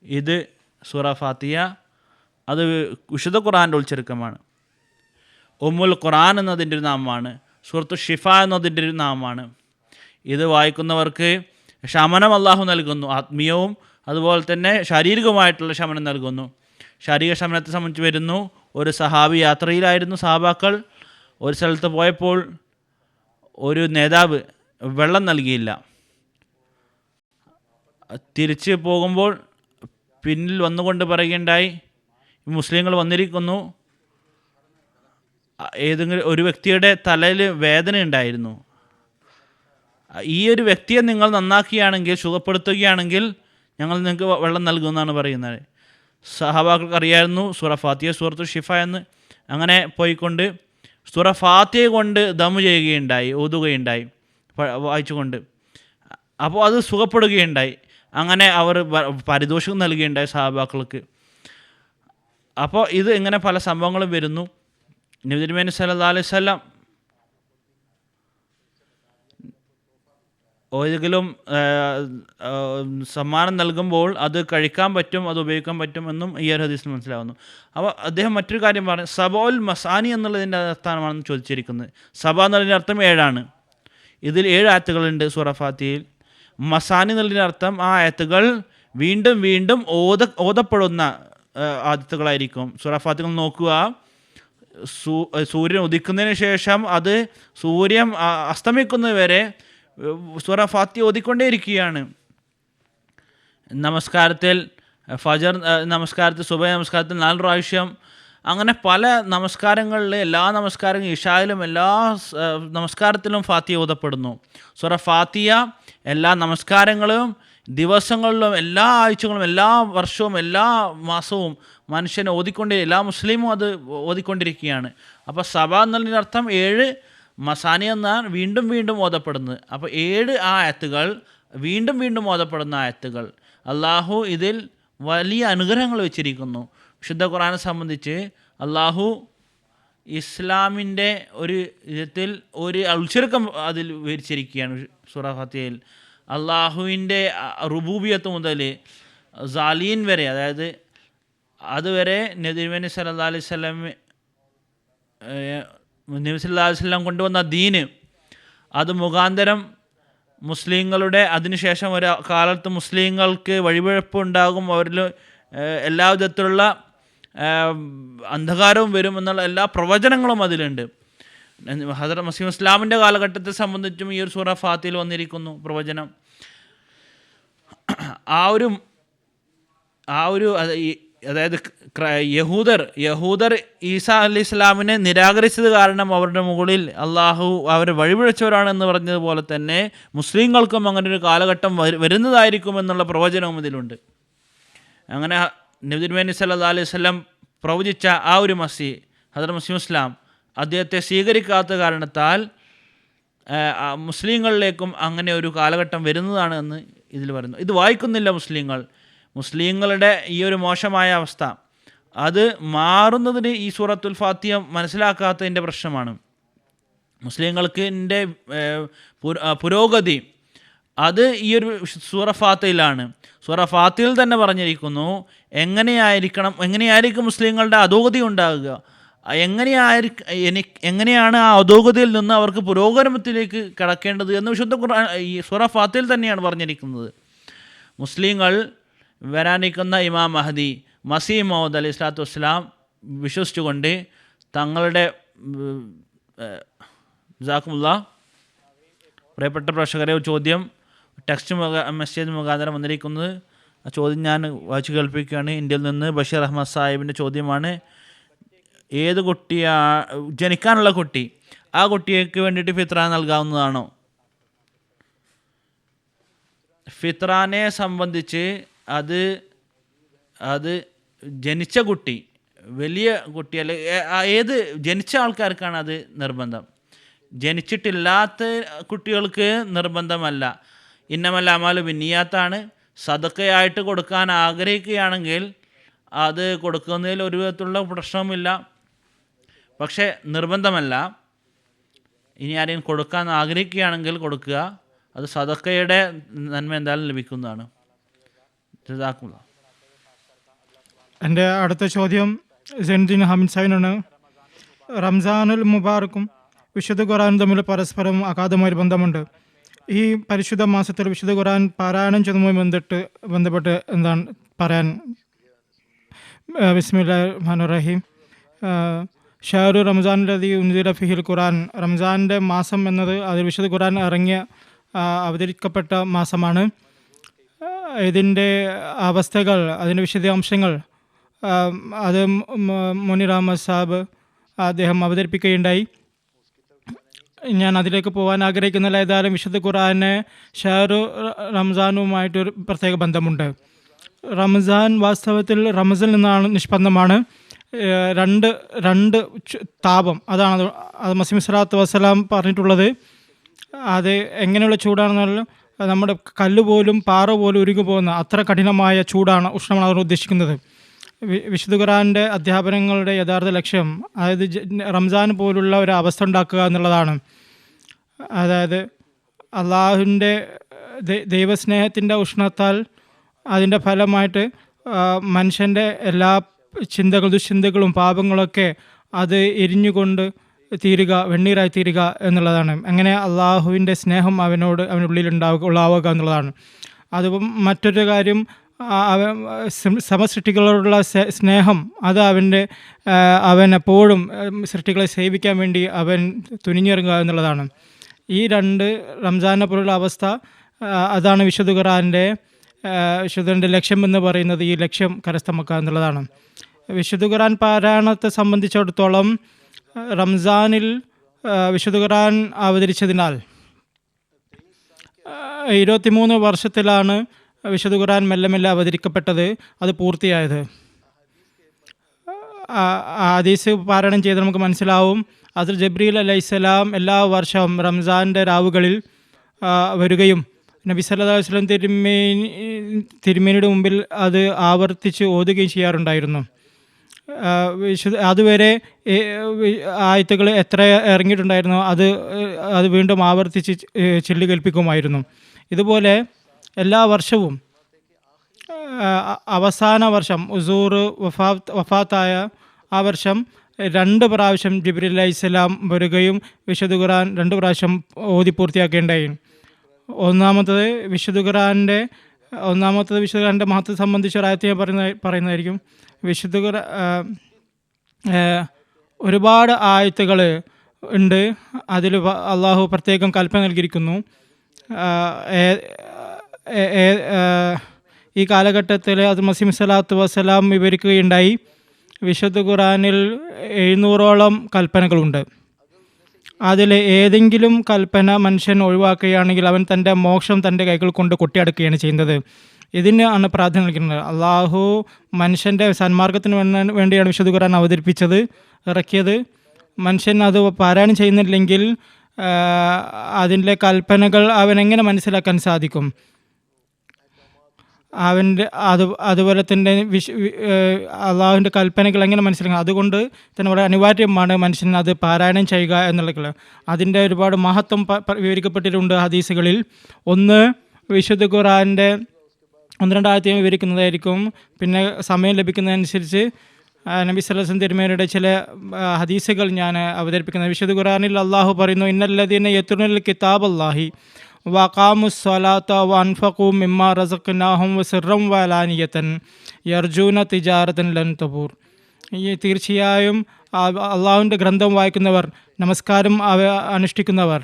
ഇത് സൂറ ഫാത്തിഹ അത് വിശുദ്ധ ഖുർആൻ്റെ ഉൾച്ചുരുക്കമാണ്. ഉമ്മുൽ ഖുർആൻ എന്നതിൻ്റെ ഒരു നാമമാണ്. സൂറത്തു ഷിഫ എന്നതിൻ്റെ ഒരു നാമമാണ്. ഇത് വായിക്കുന്നവർക്ക് ശമനം അള്ളാഹു നൽകുന്നു. ആത്മീയവും അതുപോലെ തന്നെ ശാരീരികവുമായിട്ടുള്ള ശമനം നൽകുന്നു. ശാരീരിക ശമനത്തെ സംബന്ധിച്ച് വരുന്നു. ഒരു സഹാബി യാത്രയിലായിരുന്നു. സഹാബാക്കൾ ഒരു സ്ഥലത്ത് പോയപ്പോൾ ഒരു നേതാവ് വെള്ളം നൽകിയില്ല. തിരിച്ച് പോകുമ്പോൾ പിന്നിൽ വന്നുകൊണ്ട് പറയുകയുണ്ടായി, മുസ്ലിങ്ങൾ വന്നിരിക്കുന്നു. ഏതെങ്കിലും ഒരു വ്യക്തിയുടെ തലയിൽ വേദന ഉണ്ടായിരുന്നു. ഈ ഒരു വ്യക്തിയെ നിങ്ങൾ നന്നാക്കുകയാണെങ്കിൽ, സുഖപ്പെടുത്തുകയാണെങ്കിൽ ഞങ്ങൾ നിങ്ങൾക്ക് വെള്ളം നൽകുമെന്നാണ് പറയുന്നത്. സഹാബാക്കൾക്ക് അറിയായിരുന്നു സൂറ ഫാത്തിഹ സൂറത്തു ഷിഫ എന്ന്. അങ്ങനെ പോയിക്കൊണ്ട് സൂറ ഫാത്തിഹ കൊണ്ട് ദമു ചെയ്യുകയുണ്ടായി, ഓതുകയുണ്ടായി വായിച്ചുകൊണ്ട്. അപ്പോൾ അത് സുഖപ്പെടുകയുണ്ടായി. അങ്ങനെ അവർ പാരിതോഷികം നൽകുകയുണ്ടായി സഹാബാക്കൾക്ക്. അപ്പോൾ ഇത് ഇങ്ങനെ പല സംഭവങ്ങളും വരുന്നു. നബി തിരുമേനി സല്ലല്ലാഹു അലൈഹി വസല്ലം ഏതെങ്കിലും സമ്മാനം നൽകുമ്പോൾ അത് കഴിക്കാൻ പറ്റും, അത് ഉപയോഗിക്കാൻ പറ്റും എന്നും ഈ ഒരു ഹദീസിൽ മനസ്സിലാവുന്നു. അപ്പോൾ അദ്ദേഹം മറ്റൊരു കാര്യം പറഞ്ഞു, സബഉൽ മസാനി എന്നുള്ളതിൻ്റെ അർത്ഥമാണെന്ന് ചോദിച്ചിരിക്കുന്നത്. സബ എന്നുള്ളതിൻ്റെ അർത്ഥം 7 ഇതിൽ 7 ആയത്തുകളുണ്ട് സൂറ ഫാത്തിഹയിൽ. മസാനി എന്നുള്ളതിൻ്റെ അർത്ഥം ആ ആയത്തുകൾ വീണ്ടും വീണ്ടും ഓതപ്പെടുന്ന ആയത്തുകളായിരിക്കും. സൂറ ഫാത്തിഹ നോക്കുക, സൂര്യൻ ഉദിക്കുന്നതിന് ശേഷം അത് സൂര്യൻ അസ്തമിക്കുന്നതുവരെ സൂറ ഫാത്തിഹ ഓതിക്കൊണ്ടേയിരിക്കുകയാണ്. നമസ്കാരത്തിൽ ഫജർ നമസ്കാരത്തിൽ, സുബഹി നമസ്കാരത്തിൽ 4 പ്രാവശ്യം, അങ്ങനെ പല നമസ്കാരങ്ങളിൽ, എല്ലാ നമസ്കാരങ്ങളും ഇശായിലും എല്ലാ നമസ്കാരത്തിലും ഫാത്തിഹ ഓതപ്പെടുന്നു. സൂറ ഫാത്തിഹ എല്ലാ നമസ്കാരങ്ങളും ദിവസങ്ങളിലും എല്ലാ ആഴ്ചകളും എല്ലാ വർഷവും എല്ലാ മാസവും മനുഷ്യനെ എല്ലാ മുസ്ലിമും അത് ഓതിക്കൊണ്ടിരിക്കുകയാണ്. അപ്പോൾ സബ എന്നുള്ളതിൻ്റെ അർത്ഥം 7, മസാനി എന്നാണ് വീണ്ടും വീണ്ടും ഓതപ്പെടുന്നത്. അപ്പോൾ 7 ആയത്തുകൾ വീണ്ടും വീണ്ടും ഓതപ്പെടുന്ന ആയത്തുകൾ. അള്ളാഹു ഇതിൽ വലിയ അനുഗ്രഹങ്ങൾ വെച്ചിരിക്കുന്നു. വിശുദ്ധ ഖുർആനെ സംബന്ധിച്ച് അള്ളാഹു ഇസ്ലാമിൻ്റെ ഒരു വിധത്തിൽ ഒരു ഉൾച്ചുരുക്കം അതിൽ വിവരിച്ചിരിക്കുകയാണ്. സൂറ ഫാത്തിഹയിൽ അള്ളാഹുവിൻ്റെ റുബൂബിയത്ത് മുതൽ സാലീൻ വരെ, അതായത് അതുവരെ നബി സല്ലല്ലാഹു അലൈഹി വസല്ലം നബി സല്ലല്ലാഹു അലൈഹി വസല്ലം കൊണ്ടുവന്ന ദീന്, അത് മുഖാന്തരം മുസ്ലിങ്ങളുടെ അതിനുശേഷം ഒരു കാലത്ത് മുസ്ലിങ്ങൾക്ക് വഴിപിഴപ്പ് ഉണ്ടാകും, അവരിൽ എല്ലാ വിധത്തിലുള്ള അന്ധകാരവും വരും എന്നുള്ള എല്ലാ പ്രവചനങ്ങളും അതിലുണ്ട്. ഹദറത്ത് മസീഹ് ഇസ്ലാമിൻ്റെ കാലഘട്ടത്തെ സംബന്ധിച്ചും ഈ ഒരു സൂറ ഫാത്തിഹയിൽ വന്നിരിക്കുന്നു പ്രവചനം. ആ ഒരു അതായത് യഹൂദർ ഈസാ അലൈഹി ഇസ്ലാമിനെ നിരാകരിച്ചത് കാരണം അവരുടെ മുകളിൽ അള്ളാഹു അവരെ വഴിപിഴച്ചവരാണെന്ന് പറഞ്ഞതുപോലെ തന്നെ മുസ്ലിങ്ങൾക്കും അങ്ങനെ ഒരു കാലഘട്ടം വരുന്നതായിരിക്കും എന്നുള്ള പ്രവചനവും ഇതിലുണ്ട്. അങ്ങനെ നബി തിരുമേനി സല്ലല്ലാഹു അലൈഹി വസല്ലം പ്രവചിച്ച ആ ഒരു മസീഹ് ഹദറത്ത് മസീഹ് ഇസ്ലാം അദ്ദേഹത്തെ സ്വീകരിക്കാത്ത കാരണത്താൽ മുസ്ലിങ്ങളിലേക്കും അങ്ങനെ ഒരു കാലഘട്ടം വരുന്നതാണ് എന്ന് ഇതിൽ പറയുന്നു. ഇത് വായിക്കുന്നില്ല മുസ്ലിങ്ങളുടെ ഈ ഒരു മോശമായ അവസ്ഥ അത് മാറുന്നതിന് ഈ സൂറത്തുൽ ഫാത്തിഹ മനസ്സിലാക്കാത്തതിൻ്റെ പ്രശ്നമാണ്. മുസ്ലിങ്ങൾക്ക് പുരോഗതി അത് ഈ ഒരു സൂറ ഫാത്തിഹയിലാണ്. സൂറ ഫാത്തിഹയിൽ തന്നെ പറഞ്ഞിരിക്കുന്നു എങ്ങനെയായിരിക്കും മുസ്ലിങ്ങളുടെ അധോഗതി ഉണ്ടാകുക, എങ്ങനെയാണ് ആ അധോഗതിയിൽ നിന്ന് അവർക്ക് പുരോഗമനത്തിലേക്ക് കടക്കേണ്ടത് എന്ന് വിശുദ്ധ ഖുർആൻ ഈ സൂറ ഫാത്തിഹയിൽ തന്നെയാണ് പറഞ്ഞിരിക്കുന്നത്. മുസ്ലിങ്ങൾ വരാനിരിക്കുന്ന ഇമാം മഹദി മസീഹ് മൗഊദ് അലൈഹി സ്വലാത്തു വസ്സലാം വിശ്വസിച്ചുകൊണ്ട് തങ്ങളുടെ ജസാക്കുമുല്ലാ പ്രിയപ്പെട്ട പ്രേക്ഷകരെ, ഒരു ചോദ്യം ടെക്സ്റ്റ് മെസ്സേജ് മുഖാന്തരം വന്നിരിക്കുന്നത്. ആ ചോദ്യം ഞാൻ വായിച്ചു കേൾപ്പിക്കുകയാണ്. ഇന്ത്യയിൽ നിന്ന് ബഷീർ അഹമ്മദ് സാഹിബിൻ്റെ ചോദ്യമാണ്. ഏത് ജനിക്കാനുള്ള കുട്ടി, ആ കുട്ടിക്ക് വേണ്ടിയിട്ട് ഫിത്ര നൽകാവുന്നതാണോ? ഫിത്രാനെ സംബന്ധിച്ച് അത് ജനിച്ച കുട്ടി, വലിയ കുട്ടി അല്ലെ, ഏത് ജനിച്ച ആൾക്കാർക്കാണ് അത് നിർബന്ധം. ജനിച്ചിട്ടില്ലാത്ത കുട്ടികൾക്ക് നിർബന്ധമല്ല. ഇന്നമൽ അമാലു ബിന്നിയാത്താണ്. സദക്കയായിട്ട് കൊടുക്കാൻ ആഗ്രഹിക്കുകയാണെങ്കിൽ അത് കൊടുക്കുന്നതിൽ ഒരു വിധത്തിലുള്ള പ്രശ്നവുമില്ല. പക്ഷേ നിർബന്ധമല്ല. ഇനി ആരെയും കൊടുക്കാൻ ആഗ്രഹിക്കുകയാണെങ്കിൽ കൊടുക്കുക. അത് സദക്കയുടെ നന്മ എന്തായാലും ലഭിക്കുന്നതാണ്. ജസാക്കുമുല്ലാ. എൻ്റെ അടുത്ത ചോദ്യം സൈനുദ്ദീൻ ഹമീദ് സാഹിബിനാണ്. റംസാനുൽ മുബാറക്കും വിശുദ്ധ ഖുർആനും തമ്മിൽ പരസ്പരം അഗാധമായൊരു ബന്ധമുണ്ട്. ഈ പരിശുദ്ധ മാസത്തിൽ വിശുദ്ധ ഖുർആൻ പാരായണം ചെയ്യുന്നതുമായി ബന്ധപ്പെട്ട് എന്താണ് പറയാൻ? ബിസ്മില്ലാഹിർ റഹ്മാനിർ റഹീം. ഷഹ്റു റംസാനിലദീ ഉൻസില ഫീഹിൽ ഖുർആൻ. റംസാൻ്റെ മാസം എന്നത് അതിൽ വിശുദ്ധ ഖുർആൻ അവതരിക്കപ്പെട്ട മാസമാണ്. ഇതിൻ്റെ അവസ്ഥകൾ, അതിൻ്റെ വിശദാംശങ്ങൾ അത് മുനീർ അഹമ്മദ് സാഹിബ് അദ്ദേഹം അവതരിപ്പിക്കുകയുണ്ടായി. ഞാൻ അതിലേക്ക് പോകാൻ ആഗ്രഹിക്കുന്നില്ല. ഏതായാലും വിശുദ്ധ ഖുർആന് ഷഹ്റു റംസാനുമായിട്ടൊരു പ്രത്യേക ബന്ധമുണ്ട്. റംസാൻ വാസ്തവത്തിൽ റമസിൽ നിന്നാണ് നിഷ്പന്നമാണ്. രണ്ട് താപം, അതാണ് അത് മസീഹ് സ്വല്ലല്ലാഹു വസ്സലാം പറഞ്ഞിട്ടുള്ളത്. അത് എങ്ങനെയുള്ള ചൂടാണെന്നാൽ നമ്മുടെ കല്ല് പോലും പാറ പോലും ഉരുകി പോകുന്ന അത്ര കഠിനമായ ചൂടാണ്, ഉഷ്ണമാണ് അവർ ഉദ്ദേശിക്കുന്നത്. വിശുദ്ധ ഖുർആൻ്റെ അധ്യാപനങ്ങളുടെ യഥാർത്ഥ ലക്ഷ്യം അതായത് റംസാൻ പോലുള്ള ഒരു അവസ്ഥ ഉണ്ടാക്കുക എന്നുള്ളതാണ്. അതായത് അള്ളാഹുവിൻ്റെ ദൈവസ്നേഹത്തിൻ്റെ ഉഷ്ണത്താൽ അതിൻ്റെ ഫലമായിട്ട് മനുഷ്യൻ്റെ എല്ലാ ദുശ്ചിന്തകളും പാപങ്ങളൊക്കെ അത് എരിഞ്ഞുകൊണ്ട് തീരുക, വെണ്ണീരായി തീരുക എന്നുള്ളതാണ്. അങ്ങനെ അള്ളാഹുവിൻ്റെ സ്നേഹം അവനുള്ളിൽ ഉള്ളാവുക എന്നുള്ളതാണ്. അതും മറ്റൊരു കാര്യം, സമസൃഷ്ടികളോടുള്ള സ്നേഹം, അത് അവൻ എപ്പോഴും സൃഷ്ടികളെ സേവിക്കാൻ വേണ്ടി അവൻ തുനിഞ്ഞിറങ്ങുക എന്നുള്ളതാണ്. ഈ രണ്ട് റംസാനെ പോലുള്ള അവസ്ഥ, അതാണ് വിശുദ്ധ ഖുർആൻ്റെ ലക്ഷ്യം എന്ന് പറയുന്നത്. ഈ ലക്ഷ്യം കരസ്ഥമാക്കുക എന്നുള്ളതാണ്. വിശുദ്ധ ഖുർആൻ പാരായണത്തെ സംബന്ധിച്ചിടത്തോളം റംസാനിൽ വിശുദ്ധ ഖുർആൻ അവതരിച്ചതിനാൽ 23 വർഷത്തിലാണ് വിശുദ്ധ ഖുർആൻ മെല്ലെ മെല്ലെ അവതരിക്കപ്പെട്ടത്, അത് പൂർത്തിയായത്. ഹദീസ് പാരായണം ചെയ്ത് നമുക്ക് മനസ്സിലാവും. അതിൽ ജിബ്രീൽ അലൈഹിസ്സലാം എല്ലാ വർഷവും റംസാൻ്റെ രാവുകളിൽ വരികയും നബി സല്ലല്ലാഹു അലൈഹി വസല്ലം തിരുമേനിയുടെ മുമ്പിൽ അത് ആവർത്തിച്ച് ഓതുകയും ചെയ്യാറുണ്ടായിരുന്നു. അതുവരെ ആയത്തുകൾ എത്ര ഇറങ്ങിയിട്ടുണ്ടായിരുന്നോ അത് വീണ്ടും ആവർത്തിച്ച് ചൊല്ലി കേൾപ്പിക്കുമായിരുന്നു. ഇതുപോലെ എല്ലാ വർഷവും അവസാന വർഷം ഹുസൂർ വഫാത്തായ ആ വർഷം 2 പ്രാവശ്യം ജിബ്രീൽ അലൈഹിസ്സലാം വരികയും വിശുദ്ധ ഖുർആൻ 2 പ്രാവശ്യം ഓതി പൂർത്തിയാക്കേണ്ടായി. ഒന്നാമത്തത് വിശുദ്ധ ഖുർആൻ്റെ മഹത്വത്തെ സംബന്ധിച്ച ഒരായത്ത് ഞാൻ പറയുന്നതായിരിക്കും. വിശുദ്ധ ഒരുപാട് ആയത്തുകൾ ഉണ്ട്. അതിൽ അള്ളാഹു പ്രത്യേകം കൽപ്പന നൽകിയിരിക്കുന്നു. ഈ കാലഘട്ടത്തിൽ അത് മസീഹ് സ്വല്ലല്ലാഹു വസ്സലാം വിവരിക്കുകയുണ്ടായി. വിശുദ്ധ ഖുർആനിൽ 700ഓളം കൽപ്പനകളുണ്ട്. അതിൽ ഏതെങ്കിലും കൽപ്പന മനുഷ്യൻ ഒഴിവാക്കുകയാണെങ്കിൽ അവൻ തൻ്റെ മോക്ഷം തൻ്റെ കൈകൾ കൊണ്ട് കൊട്ടിയടക്കുകയാണ് ചെയ്യുന്നത്. ഇതിനാണ് പ്രാധാന്യം നൽകുന്നത്. അള്ളാഹു മനുഷ്യൻ്റെ സന്മാർഗത്തിന് വേണ്ടിയാണ് വിശുദ്ധ ഖുർആൻ ഇറക്കിയത്. മനുഷ്യൻ അത് പാരായണം ചെയ്യുന്നില്ലെങ്കിൽ അതിൻ്റെ കൽപ്പനകൾ അവൻ എങ്ങനെ മനസ്സിലാക്കാൻ സാധിക്കും? അതുപോലെ തന്നെ അള്ളാഹുവിൻ്റെ കൽപ്പനകൾ എങ്ങനെ മനസ്സിലാക്കുക? അതുകൊണ്ട് തന്നെ വളരെ അനിവാര്യമാണ് മനുഷ്യൻ അത് പാരായണം ചെയ്യുക എന്നുള്ളത്. അതിൻ്റെ ഒരുപാട് മഹത്വം വിവരിക്കപ്പെട്ടിട്ടുണ്ട് ഹദീസുകളിൽ. ഒന്ന്, വിശുദ്ധ ഖുർആൻ്റെ 1-2 ആയത്തുകൾ വിവരിക്കുന്നതായിരിക്കും. പിന്നെ സമയം ലഭിക്കുന്നതനുസരിച്ച് നബി സല്ലല്ലാഹു അലൈഹി വസല്ലം തിരുമേനിയുടെ ചില ഹദീസുകൾ ഞാൻ അവതരിപ്പിക്കുന്നത്. വിശുദ്ധ ഖുർആനിൽ അള്ളാഹു പറയുന്നു, ഇന്നല്ലദീന യത്ലുനൽ കിതാബല്ലാഹി വഖാമുസ് സ്വലാത്ത വഅൻഫഖൂ മിമ്മാ റസഖ്നാഹും വസിർറൻ വഅലാനിയതൻ യർജൂന തിജാറതൻ ലൻ തബൂർ. തീർച്ചയായും അള്ളാഹുവിൻ്റെ ഗ്രന്ഥം വായിക്കുന്നവർ, നമസ്കാരം അനുഷ്ഠിക്കുന്നവർ,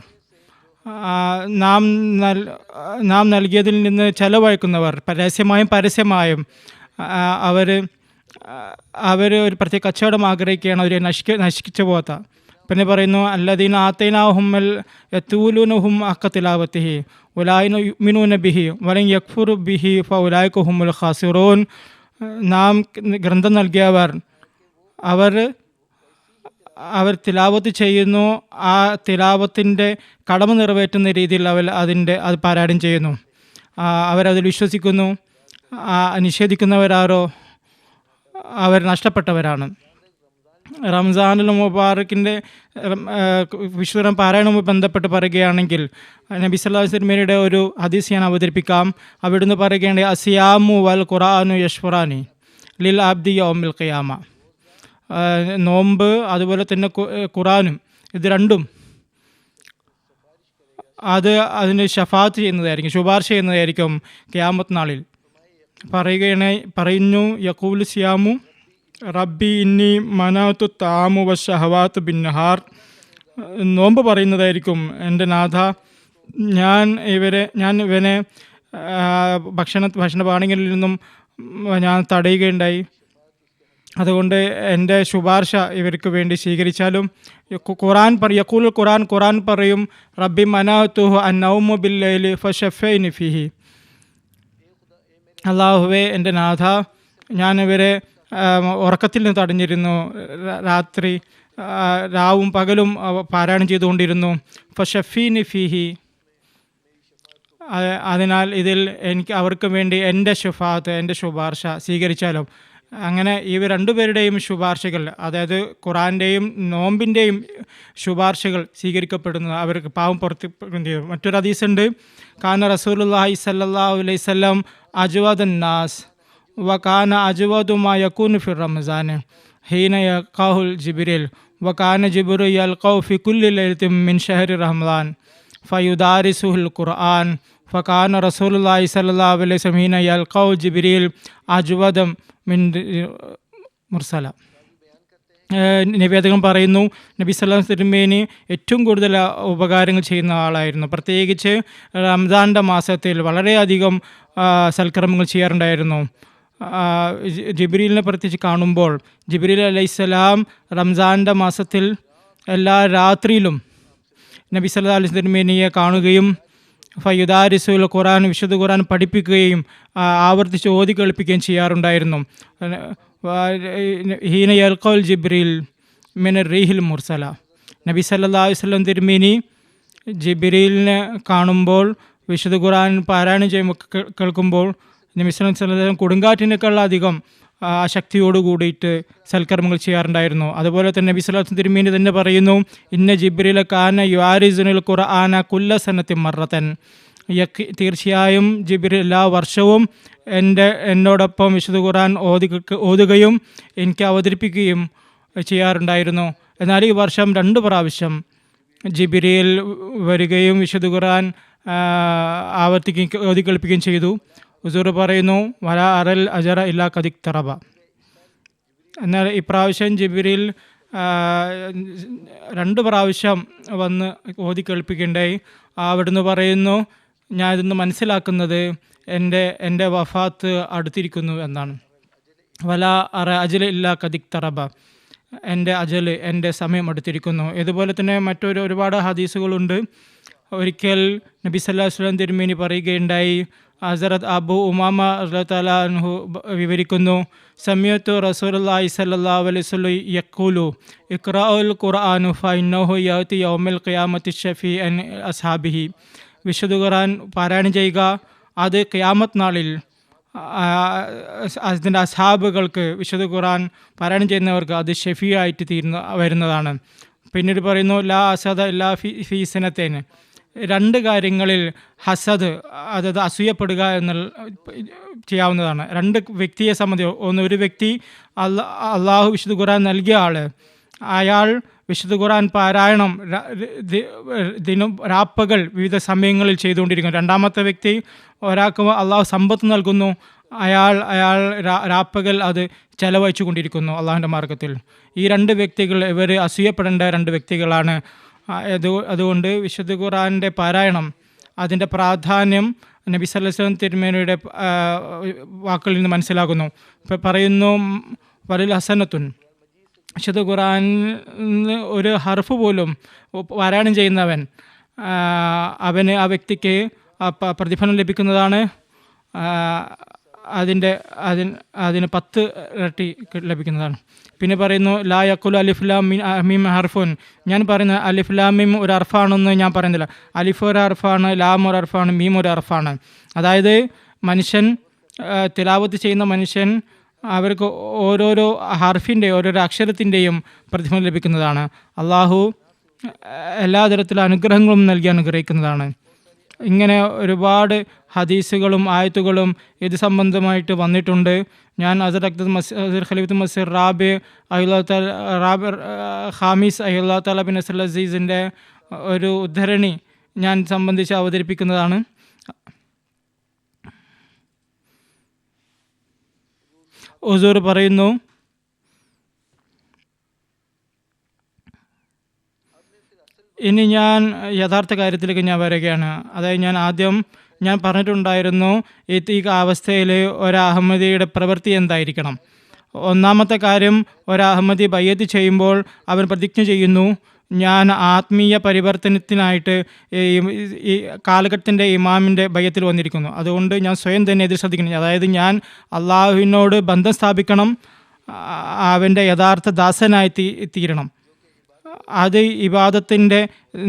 നാം നൽകിയതിൽ നിന്ന് ചെലവഴിക്കുന്നവർ, രഹസ്യമായും പരസ്യമായും അവർ ഒരു പ്രത്യേക കച്ചവടം ആഗ്രഹിക്കുകയാണ്, അവർ നശിച്ചു പോകാത്ത. പിന്നെ പറയുന്നു, അല്ലദീന ആതൈനാഹുമ്മൽ യതൂലൂനഹും ഹഖ തിലാവത്തിഹി ഉലൈക യുമിനൂന ബിഹി വലൻ യക്ഫുറു ബിഹി ഫഉലൈക ഹുമുൽ ഖാസിറൂൻ. നാം ഗ്രന്ഥം നൽകിയവർ അവർ തിലാവത്ത് ചെയ്യുന്നു, ആ തിലാവത്തിൻ്റെ കടമ നിറവേറ്റുന്ന രീതിയിൽ അത് പാരായണം ചെയ്യുന്നു, അവരതിൽ വിശ്വസിക്കുന്നു. നിഷേധിക്കുന്നവരാരോ അവർ നഷ്ടപ്പെട്ടവരാണ്. റംസാനുൽ മുബാറക്കിൻ്റെ വിശുദ്ധ പാരായണവുമായി ബന്ധപ്പെട്ട് പറയുകയാണെങ്കിൽ നബി സല്ലല്ലാഹു അലൈഹി വസല്ലമയുടെ ഒരു ഹദീസ് ഞാൻ അവതരിപ്പിക്കാം. അവിടുന്ന് പറയുകയാണ്, അസിയാമു വൽ ഖുർആനു യശ്ഫുറാനി ലിൽ അബ്ദി യൗമിൽ ഖിയാമ. നോമ്പ് അതുപോലെ തന്നെ ഖുർആനും, ഇത് രണ്ടും അതിന് ഷഫാത്ത് ചെയ്യുന്നതായിരിക്കും, ശുപാർശ ചെയ്യുന്നതായിരിക്കും ഖിയാമത്ത് നാളിൽ. പറയുന്നു, യഖൂലു സിയാമു റബ്ബി ഇന്നി മനാതു താമു വശഹവാത്ത് ബിന്നഹാർ. നോമ്പ് പറയുന്നതായിരിക്കും, എൻ്റെ നാഥ, ഞാൻ ഇവനെ ഭക്ഷണപാനീയങ്ങളിൽ നിന്നും ഞാൻ തടയുകയുണ്ടായി, അതുകൊണ്ട് എൻ്റെ ശുപാർശ ഇവർക്ക് വേണ്ടി സ്വീകരിച്ചാലും. ഖുർആൻ പറയും, റബ്ബി മനാതുഹു അന്നൗമു ബില്ലൈലി ഫശഫൈനി ഫീഹി. അല്ലാഹുവേ, എൻ്റെ നാഥ, ഞാൻ ഇവരെ ഉറക്കത്തിൽ നിന്ന് തടഞ്ഞിരുന്നു, രാവും പകലും പാരായണം ചെയ്തുകൊണ്ടിരുന്നു. ഫശഫീനി ഫീഹി, അതിനാൽ ഇതിൽ അവർക്ക് വേണ്ടി എൻ്റെ ഷഫാത്ത്, എൻ്റെ ശുപാർശ സ്വീകരിച്ചാലും. അങ്ങനെ ഇവർ രണ്ടുപേരുടെയും ശുപാർശകൾ, അതായത് ഖുർആൻ്റെയും നോമ്പിൻ്റെയും ശുപാർശകൾ സ്വീകരിക്കപ്പെടുന്നത്, അവർക്ക് പാവം പുറത്തുപ്പെടുകയും ചെയ്തു. മറ്റൊരു ഹദീസുണ്ട്, കാന റസൂലുള്ളാഹി സ്വല്ലല്ലാഹു അലൈഹി വസല്ലം അജ്വദൻ നാസ് വകാന അജ്വദു മാ യകൂനു ഫി റമസാൻ ഹീന യഖാഹുൽ ജിബ്രീൽ വകാന ജിബ്രീൽ യൽഖൗ ഫി കുല്ലി ലൈലത്തിൻ മിൻ ഷഹരി റമളാൻ ഫയുദാരിസുൽ ഖുർആൻ ഫകാന റസൂലുള്ളാഹി സ്വല്ലല്ലാഹു അലൈഹി വസല്ലം ഹീന യൽഖൗ ജിബ്രീൽ അജ്വദം മിൻ മുർസല. നബി പറയുന്നു, നബി സല്ലല്ലാഹു അലൈഹി വസല്ലം ഏറ്റവും കൂടുതൽ ഉപകാരങ്ങൾ ചെയ്യുന്ന ആളായിരുന്നു. പ്രത്യേകിച്ച് റംസാൻ്റെ മാസത്തിൽ വളരെയധികം സൽക്കർമ്മങ്ങൾ ചെയ്യാറുണ്ടായിരുന്നു. ജിബ്രീലിനെ പ്രത്യേകിച്ച് കാണുമ്പോൾ, ജിബ്രീൽ അലൈഹിസ്സലാം റംസാൻ്റെ മാസത്തിൽ എല്ലാ രാത്രിയിലും നബി സല്ലല്ലാഹു അലൈഹി വസല്ലം കാണുകയും ഫയുദാരിസുൽ ഖുർആൻ, വിശുദ്ധ ഖുർആൻ പഠിപ്പിക്കുകയും ആവർത്തിച്ച് ഓതി കേൾപ്പിക്കുകയും ചെയ്യാറുണ്ടായിരുന്നു. ഹീന യൽഖൗൽ ജിബ്രീൽ മിനർ റീഹിൽ മുർസല. നബി സല്ലല്ലാഹു അലൈഹി വസല്ലം തിരുമേനി ജിബ്രീലിനെ കാണുമ്പോൾ, വിശുദ്ധ ഖുർആൻ പാരായണം ചെയ്യുമ്പോൾ കേൾക്കുമ്പോൾ നബി സല്ലല്ലാഹു അലൈഹി വസല്ലം കൊടുങ്കാറ്റിനേക്കാളധികം ശക്തിയോട് കൂടിയിട്ട് സൽക്കർമ്മങ്ങൾ ചെയ്യാറുണ്ടായിരുന്നു. അതുപോലെ തന്നെ നബി സല്ലല്ലാഹു അലൈഹി വസല്ലം തിരുമേനി തന്നെ പറയുന്നു, ഇന്ന ജിബ്രീല കാന യുആരിസുൽ ഖുർആന കുല്ല സനത്തി മറത്തൻ. തീർച്ചയായും ജിബ്രീൽ എല്ലാ വർഷവും എന്നോടൊപ്പം വിശുദ്ധ ഖുർആൻ ഓതുകയും എനിക്ക് അവതരിപ്പിക്കുകയും ചെയ്യാറുണ്ടായിരുന്നു. എന്നാൽ ഈ വർഷം 2 പ്രാവശ്യം ജിബ്രീൽ വരികയും വിശുദ്ധ ഖുർആൻ ആവർത്തിക്കുകയും ഓതി കേൾപ്പിക്കുകയും ചെയ്തു. ഹുസൂർ പറയുന്നു, വലാ അറൽ അജറ ഇല്ലാ കദിക് തറബ. എന്നാൽ ഇപ്രാവശ്യം ജിബ്രീൽ 2 പ്രാവശ്യം വന്ന് ഓതി കേൾപ്പിക്കുകയുണ്ടായി. അവിടുന്ന് പറയുന്നു, ഞാൻ ഇതൊന്ന് മനസ്സിലാക്കുന്നത് എൻ്റെ വഫാത്ത് അടുത്തിരിക്കുന്നു എന്നാണ്. വലാ അറ അജല ഇല്ലാ കദിക് തറബ, എൻ്റെ സമയം അടുത്തിരിക്കുന്നു. ഇതുപോലെ തന്നെ ഒരുപാട് ഹദീസുകളുണ്ട്. ഒരിക്കൽ നബി സല്ലല്ലാഹു അലൈഹി വസല്ലം തിരുമേനി പറയുകയുണ്ടായി, ഹസ്രത്ത് അബൂ ഉമാമ റളിയല്ലാഹു അൻഹു വിവരിക്കുന്നു, സമയത്തു റസൂലുള്ളാഹി സ്വല്ലല്ലാഹു അലൈഹി വസല്ലം യഖൂലു ഇഖ്റഉൽ ഖുർആന ഫഇന്നഹു യഅതി യൗമൽ ഖിയാമത്തി ഷഫീഅൻ അസ്ഹാബിഹി. വിശുദ്ധ ഖുർആൻ പാരായണം ചെയ്യുക, അത് ഖിയാമത്ത് നാളിൽ അതിൻ്റെ അസ്ഹാബുകൾക്ക്, വിശുദ്ധ ഖുർആൻ പാരായണം ചെയ്യുന്നവർക്ക് അത് ഷഫീആയിട്ട് വരുന്നതാണ്. പിന്നീട് പറയുന്നു, ലാ അസദ ഇല്ലാ ഫീ സനതൈൻ. രണ്ട് കാര്യങ്ങളിൽ ഹസദ്, അതായത് അസൂയപ്പെടുക എന്നുള്ള ചെയ്യാവുന്നതാണ്. രണ്ട് വ്യക്തിയെ സംബന്ധിച്ച്, ഒരു വ്യക്തി അള്ളാഹു വിശുദ്ധ ഖുർആൻ നൽകിയ ആൾ, അയാൾ വിശുദ്ധ ഖുർആൻ പാരായണം രാപ്പകൽ വിവിധ സമയങ്ങളിൽ ചെയ്തുകൊണ്ടിരിക്കുന്നു. രണ്ടാമത്തെ വ്യക്തി, ഒരാൾക്ക് അള്ളാഹു സമ്പത്ത് നൽകുന്നു, അയാൾ രാപ്പകൽ അത് ചെലവഴിച്ചു കൊണ്ടിരിക്കുന്നു അള്ളാഹുവിൻ്റെ മാർഗത്തിൽ. ഈ രണ്ട് വ്യക്തികൾ ഇവർ അസൂയപ്പെടേണ്ട രണ്ട് വ്യക്തികളാണ്. അതുകൊണ്ട് വിശുദ്ധ ഖുർആൻ്റെ പാരായണം, അതിൻ്റെ പ്രാധാന്യം നബി സല്ലല്ലാഹു അലൈഹി വസല്ലം തിരുമേനിയുടെ വാക്കുകളിൽ നിന്ന് മനസ്സിലാകുന്നു. പറയുന്നു, വലിൽ ഹസനത്തുൻ, വിശുദ്ധ ഖുർആൻ ഒരു ഹർഫ് പോലും പാരായണം ചെയ്യുന്നവൻ, ആ വ്യക്തിക്ക് പ്രതിഫലം ലഭിക്കുന്നതാണ്. അതിന് 10 ഇരട്ടി ലഭിക്കുന്നതാണ്. പിന്നെ പറയുന്നു, ലാ യഖുലു അലിഫ് ലാം മീം ഹർഫുൻ, ഞാൻ പറയുന്ന അലിഫ് ലാം മീം ഒരു ഹർഫാണെന്ന് ഞാൻ പറയുന്നില്ല. അലിഫ് ഒരു ഹർഫാണ്, ലാം ഒരു ഹർഫാണ്, മീം ഒരു ഹർഫാണ്. അതായത് മനുഷ്യൻ തിലാവത്ത് ചെയ്യുന്ന മനുഷ്യൻ, അവർക്ക് ഓരോരോ ഹർഫിൻ്റെ ഓരോരോ അക്ഷരത്തിൻ്റെയും പ്രതിഫലം ലഭിക്കുന്നതാണ്. അള്ളാഹു എല്ലാ തരത്തിലുള്ള അനുഗ്രഹങ്ങളും നൽകി അനുഗ്രഹിക്കുന്നതാണ്. ഇങ്ങനെ ഒരുപാട് ഹദീസുകളും ആയത്തുകളും ഇത് സംബന്ധമായിട്ട് വന്നിട്ടുണ്ട്. ഞാൻ ഹസരത്ത് ഖലീഫത്തുൽ മസീഹ് റാബി ഖാമിസ് അയ്യുല്ലാ തആല ബിൻ നസ്റുൽ അസീസിൻ്റെ ഒരു ഉദ്ധരണി ഞാൻ സംബന്ധിച്ച് അവതരിപ്പിക്കുന്നതാണ്. ഹുസൂർ പറയുന്നു, ഇനി ഞാൻ യഥാർത്ഥ കാര്യത്തിലേക്ക് ഞാൻ വരികയാണ്. അതായത് ഞാൻ പറഞ്ഞിട്ടുണ്ടായിരുന്നു, ഈ അവസ്ഥയിൽ ഒരു അഹമ്മദിയുടെ പ്രവൃത്തി എന്തായിരിക്കണം. ഒന്നാമത്തെ കാര്യം, ഒരു അഹമ്മദി ബയ്യത്ത് ചെയ്യുമ്പോൾ അവൻ പ്രതിജ്ഞ ചെയ്യുന്നു, ഞാൻ ആത്മീയ പരിവർത്തനത്തിനായിട്ട് ഈ കാലഘട്ടത്തിൻ്റെ ഇമാമിൻ്റെ ബയ്യത്തിൽ വന്നിരിക്കുന്നു. അതുകൊണ്ട് ഞാൻ സ്വയം തന്നെ ഇതിൽ ശ്രദ്ധിക്കണം. അതായത് ഞാൻ അള്ളാഹുവിനോട് ബന്ധം സ്ഥാപിക്കണം, അവൻ്റെ യഥാർത്ഥ ദാസനായി തീരണം. അത് ഇബാദത്തിൻ്റെ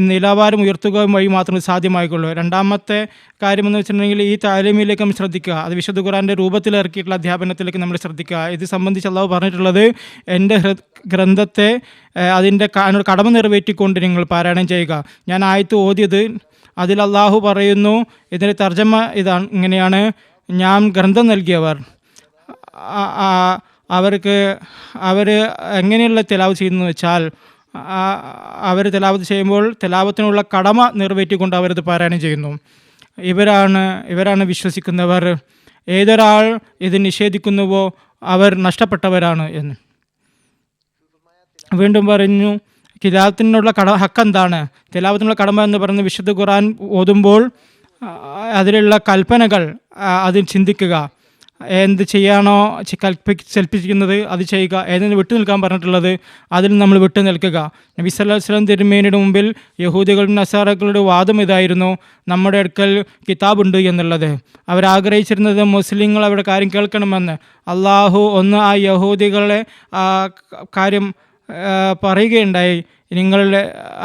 നിലവാരം ഉയർത്തുക വഴി മാത്രമേ സാധ്യമായിക്കൊള്ളൂ. രണ്ടാമത്തെ കാര്യമെന്ന് വെച്ചിട്ടുണ്ടെങ്കിൽ, ഈ താലീമിലേക്ക് നമ്മൾ ശ്രദ്ധിക്കുക. അത് വിശുദ്ധ ഖുർആൻ്റെ രൂപത്തിൽ ഇറക്കിയിട്ടുള്ള അധ്യാപനത്തിലേക്ക് നമ്മൾ ശ്രദ്ധിക്കുക. ഇത് സംബന്ധിച്ച് അള്ളാഹു പറഞ്ഞിട്ടുള്ളത്, എൻ്റെ ഗ്രന്ഥത്തെ അതിൻ്റെ കടമ നിറവേറ്റിക്കൊണ്ട് നിങ്ങൾ പാരായണം ചെയ്യുക. ഞാൻ ആയത്ത് ഓതിയത്, അതിൽ അള്ളാഹു പറയുന്നു, ഇതിൻ്റെ തർജ്ജമ ഇങ്ങനെയാണ്: ഞാൻ ഗ്രന്ഥം നൽകിയവർ അവർ എങ്ങനെയുള്ള തിലാവത്ത് ചെയ്യുന്നു വെച്ചാൽ, അവർ തിലാവത്ത് ചെയ്യുമ്പോൾ തിലാവത്തിനുള്ള കടമ നിറവേറ്റിക്കൊണ്ട് അവരത് പാരായണം ചെയ്യുന്നു. ഇവരാണ് വിശ്വസിക്കുന്നവർ. ഏതൊരാൾ ഇത് നിഷേധിക്കുന്നുവോ അവർ നഷ്ടപ്പെട്ടവരാണ് എന്ന് വീണ്ടും പറഞ്ഞു. തിലാവത്തിനുള്ള ഹക്ക് എന്താണ്? തിലാവത്തിനുള്ള കടമ എന്ന് പറയുന്നത്, വിശുദ്ധ ഖുർആൻ ഓതുമ്പോൾ അതിലുള്ള കൽപ്പനകൾ അതിൽ ചിന്തിക്കുക. എന്ത് ചെയ്യാനോ കൽപ്പിച്ചിരിക്കുന്നത് അത് ചെയ്യുക. ഏതിന് വിട്ടു നിൽക്കാൻ പറഞ്ഞിട്ടുള്ളത് അതിൽ നമ്മൾ വിട്ടു നിൽക്കുക. നബി സല്ലല്ലാഹു അലൈഹി വസല്ലം തിരുമേനിയുടെ മുമ്പിൽ യഹൂദികളുടെ നസാറകളുടെ വാദം ഇതായിരുന്നു, നമ്മുടെ അടുക്കൽ കിതാബുണ്ട് എന്നുള്ളത്. അവരാഗ്രഹിച്ചിരുന്നത് മുസ്ലിങ്ങൾ അവരുടെ കാര്യം കേൾക്കണമെന്ന്. അള്ളാഹു ആ യഹൂദികളെ കാര്യം പറയുകയുണ്ടായി, നിങ്ങളുടെ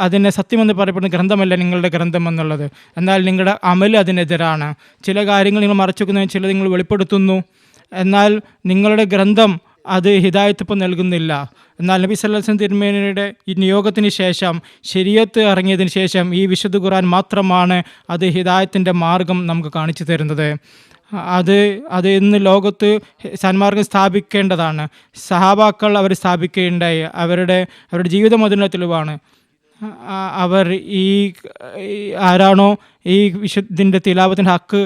അതിനെ സത്യമെന്ന് പറയപ്പെടുന്ന ഗ്രന്ഥമല്ല നിങ്ങളുടെ ഗ്രന്ഥം എന്നുള്ളത്, എന്നാൽ നിങ്ങളുടെ അമൽ അതിനെതിരാണ്. ചില കാര്യങ്ങൾ നിങ്ങൾ മറച്ചുവെക്കുന്നു, ചിലത് നിങ്ങൾ വെളിപ്പെടുത്തുന്നു, എന്നാൽ നിങ്ങളുടെ ഗ്രന്ഥം അത് ഹിദായത്ത് ഇപ്പോൾ നൽകുന്നില്ല. എന്നാൽ നബി സല്ലല്ലാഹു അലൈഹി വസല്ലം തിരുമേനിയുടെ ഈ നിയോഗത്തിന് ശേഷം, ശരീഅത്ത് ഇറങ്ങിയതിന് ശേഷം ഈ വിശുദ്ധ ഖുർആൻ മാത്രമാണ് അത് ഹിദായത്തിൻ്റെ മാർഗം നമുക്ക് കാണിച്ചു തരുന്നത്. അത് ഇന്ന് ലോകത്ത് സന്മാർഗം സ്ഥാപിക്കേണ്ടതാണ്. സഹാബാക്കൾ അവർ സ്ഥാപിക്കുകയുണ്ടായി. അവരുടെ ജീവിതം അതിനുള്ള തെളിവാണ്. അവർ ആരാണോ ഈ വിശുദ്ധിൻ്റെ തിലാവത്തിൻ്റെ ഹക്ക്